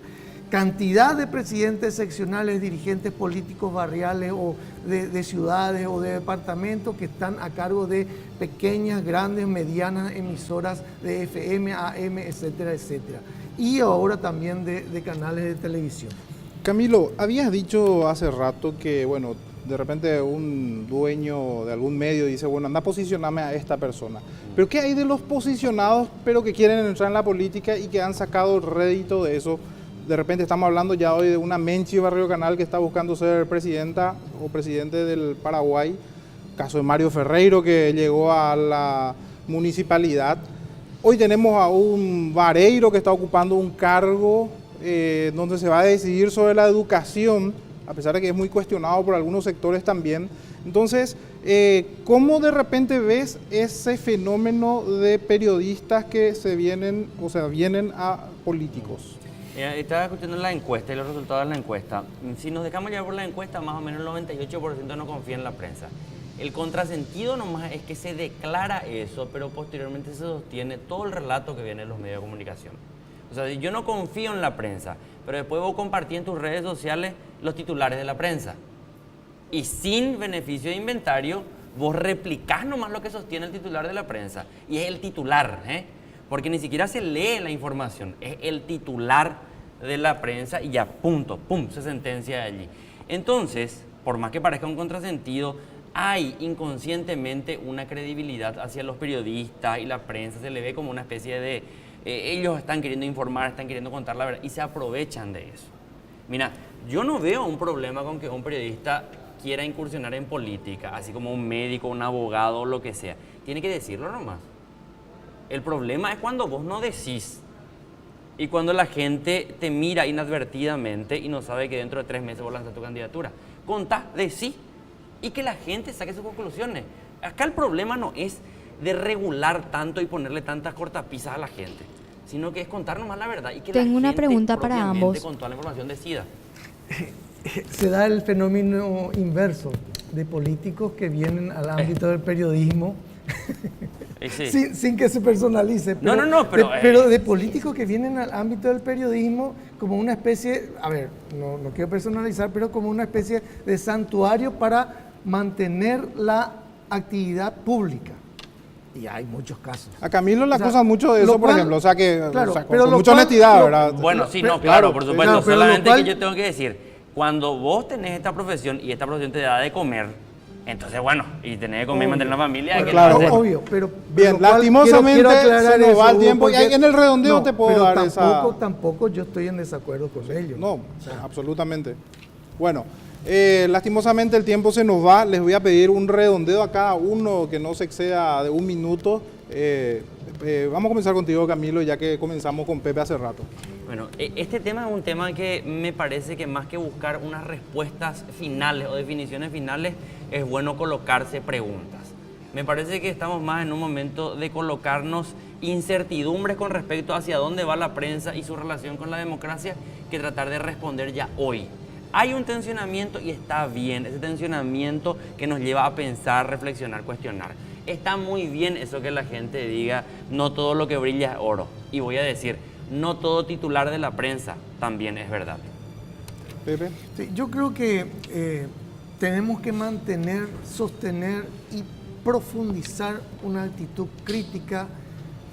Cantidad de presidentes seccionales, dirigentes políticos barriales o de ciudades o de departamentos que están a cargo de pequeñas, grandes, medianas emisoras de FM, AM, etcétera, etcétera. Y ahora también de canales de televisión. Camilo, habías dicho hace rato que, bueno, de repente un dueño de algún medio dice, bueno, anda a posicionarme a esta persona. Pero ¿qué hay de los posicionados, pero que quieren entrar en la política y que han sacado rédito de eso? De repente estamos hablando ya hoy de una Menchi Barrio Canal que está buscando ser presidenta o presidente del Paraguay. Caso de Mario Ferreiro, que llegó a la municipalidad. Hoy tenemos a un Vareiro que está ocupando un cargo donde se va a decidir sobre la educación, a pesar de que es muy cuestionado por algunos sectores también. Entonces, ¿cómo de repente ves ese fenómeno de periodistas que vienen a políticos? Estaba escuchando la encuesta y los resultados de la encuesta. Si nos dejamos llevar por la encuesta, más o menos el 98% no confía en la prensa. El contrasentido nomás es que se declara eso, pero posteriormente se sostiene todo el relato que viene en los medios de comunicación. O sea, yo no confío en la prensa, pero después vos compartís en tus redes sociales los titulares de la prensa. Y sin beneficio de inventario, vos replicás nomás lo que sostiene el titular de la prensa. Y es el titular, porque ni siquiera se lee la información, es el titular de la prensa y ya, punto, pum, se sentencia allí. Entonces, por más que parezca un contrasentido, hay inconscientemente una credibilidad hacia los periodistas y la prensa, se le ve como una especie de... ellos están queriendo informar, están queriendo contar la verdad y se aprovechan de eso. Mira, yo no veo un problema con que un periodista quiera incursionar en política, así como un médico, un abogado o lo que sea. Tiene que decirlo nomás. El problema es cuando vos no decís y cuando la gente te mira inadvertidamente y no sabe que dentro de 3 meses vos lanzas tu candidatura. Contá, decí y que la gente saque sus conclusiones. Acá el problema no es de regular tanto y ponerle tantas cortapisas a la gente, sino que es contar nomás la verdad y que Tengo la una gente pregunta para ambos. con toda la información decida. Se da el fenómeno inverso de políticos que vienen al ámbito del periodismo Sí. sin que se personalice. Pero, pero de políticos que vienen al ámbito del periodismo como una especie, a ver, no quiero personalizar, pero como una especie de santuario para mantener la actividad pública. Y hay muchos casos. A Camilo le acusan mucho de eso, por ejemplo, claro, con mucha honestidad, ¿verdad? Bueno, sí, no, claro, por supuesto. Solamente que yo tengo que decir, cuando vos tenés esta profesión y esta profesión te da de comer, entonces, bueno, y tenés que comer y mantener la familia. Bueno, que claro, no obvio, pero bien, lastimosamente se nos va el tiempo y en el redondeo te puedo dar tampoco yo estoy en desacuerdo con ellos. No, absolutamente. Bueno, lastimosamente el tiempo se nos va. Les voy a pedir un redondeo a cada uno que no se exceda de 1 minuto. Vamos a comenzar contigo, Camilo, ya que comenzamos con Pepe hace rato. Bueno, este tema es un tema que me parece que más que buscar unas respuestas finales o definiciones finales, es bueno colocarse preguntas. Me parece que estamos más en un momento de colocarnos incertidumbres con respecto hacia dónde va la prensa y su relación con la democracia, que tratar de responder ya hoy. Hay un tensionamiento y está bien, ese tensionamiento que nos lleva a pensar, reflexionar, cuestionar. Está muy bien eso que la gente diga, no todo lo que brilla es oro. Y voy a decir, no todo titular de la prensa también es verdad. Pepe. Sí, yo creo que tenemos que mantener, sostener y profundizar una actitud crítica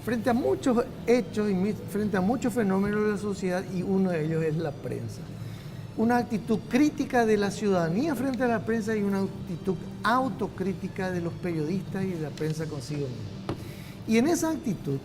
frente a muchos hechos y frente a muchos fenómenos de la sociedad, y uno de ellos es la prensa. Una actitud crítica de la ciudadanía frente a la prensa y una actitud autocrítica de los periodistas y de la prensa consigo misma. Y en esa actitud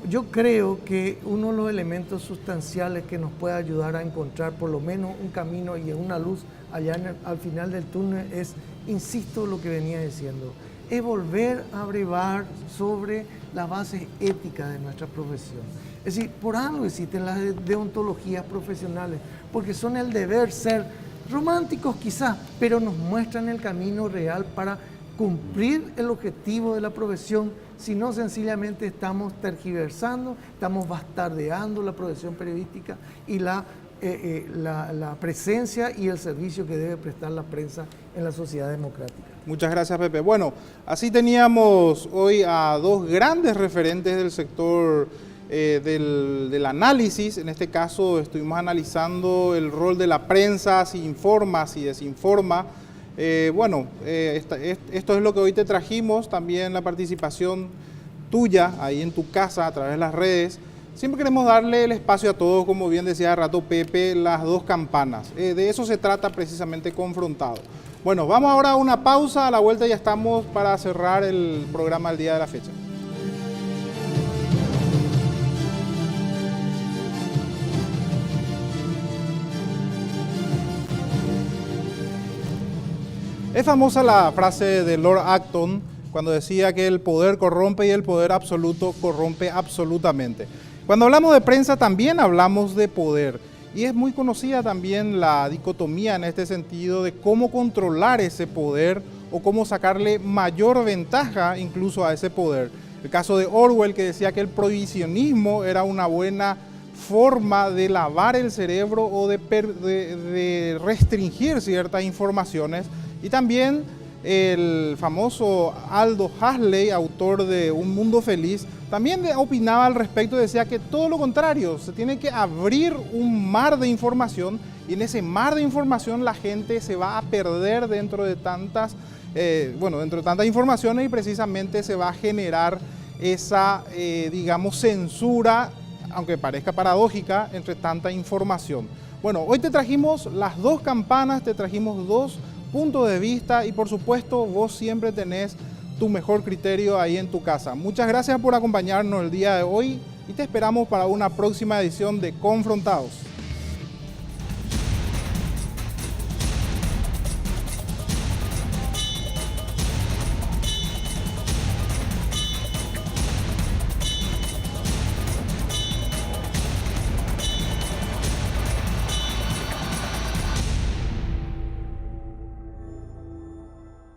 yo creo que uno de los elementos sustanciales que nos puede ayudar a encontrar por lo menos un camino y una luz allá al final del túnel es, insisto, lo que venía diciendo, es volver a brevar sobre las bases éticas de nuestra profesión. Es decir, por algo existen las deontologías profesionales, porque son el deber ser románticos quizás, pero nos muestran el camino real para cumplir el objetivo de la profesión. Si no, sencillamente estamos tergiversando, estamos bastardeando la profesión periodística y la la presencia y el servicio que debe prestar la prensa en la sociedad democrática. Muchas gracias, Pepe. Bueno, así teníamos hoy a dos grandes referentes del sector del análisis. En este caso estuvimos analizando el rol de la prensa, si informa, si desinforma. Esto es lo que hoy te trajimos, también la participación tuya ahí en tu casa a través de las redes. Siempre queremos darle el espacio a todos, como bien decía de rato Pepe, las dos campanas. De eso se trata precisamente Confrontado. Bueno, vamos ahora a una pausa, a la vuelta ya estamos para cerrar el programa del día de la fecha. Es famosa la frase de Lord Acton cuando decía que el poder corrompe y el poder absoluto corrompe absolutamente. Cuando hablamos de prensa también hablamos de poder y es muy conocida también la dicotomía en este sentido de cómo controlar ese poder o cómo sacarle mayor ventaja incluso a ese poder. El caso de Orwell, que decía que el prohibicionismo era una buena forma de lavar el cerebro o de restringir ciertas informaciones. Y también el famoso Aldous Huxley, autor de Un Mundo Feliz, también opinaba al respecto, decía que todo lo contrario, se tiene que abrir un mar de información y en ese mar de información la gente se va a perder dentro de tantas informaciones y precisamente se va a generar esa, censura, aunque parezca paradójica, entre tanta información. Bueno, hoy te trajimos las dos campanas, te trajimos dos puntos de vista y por supuesto vos siempre tenés tu mejor criterio ahí en tu casa. Muchas gracias por acompañarnos el día de hoy y te esperamos para una próxima edición de Confrontados.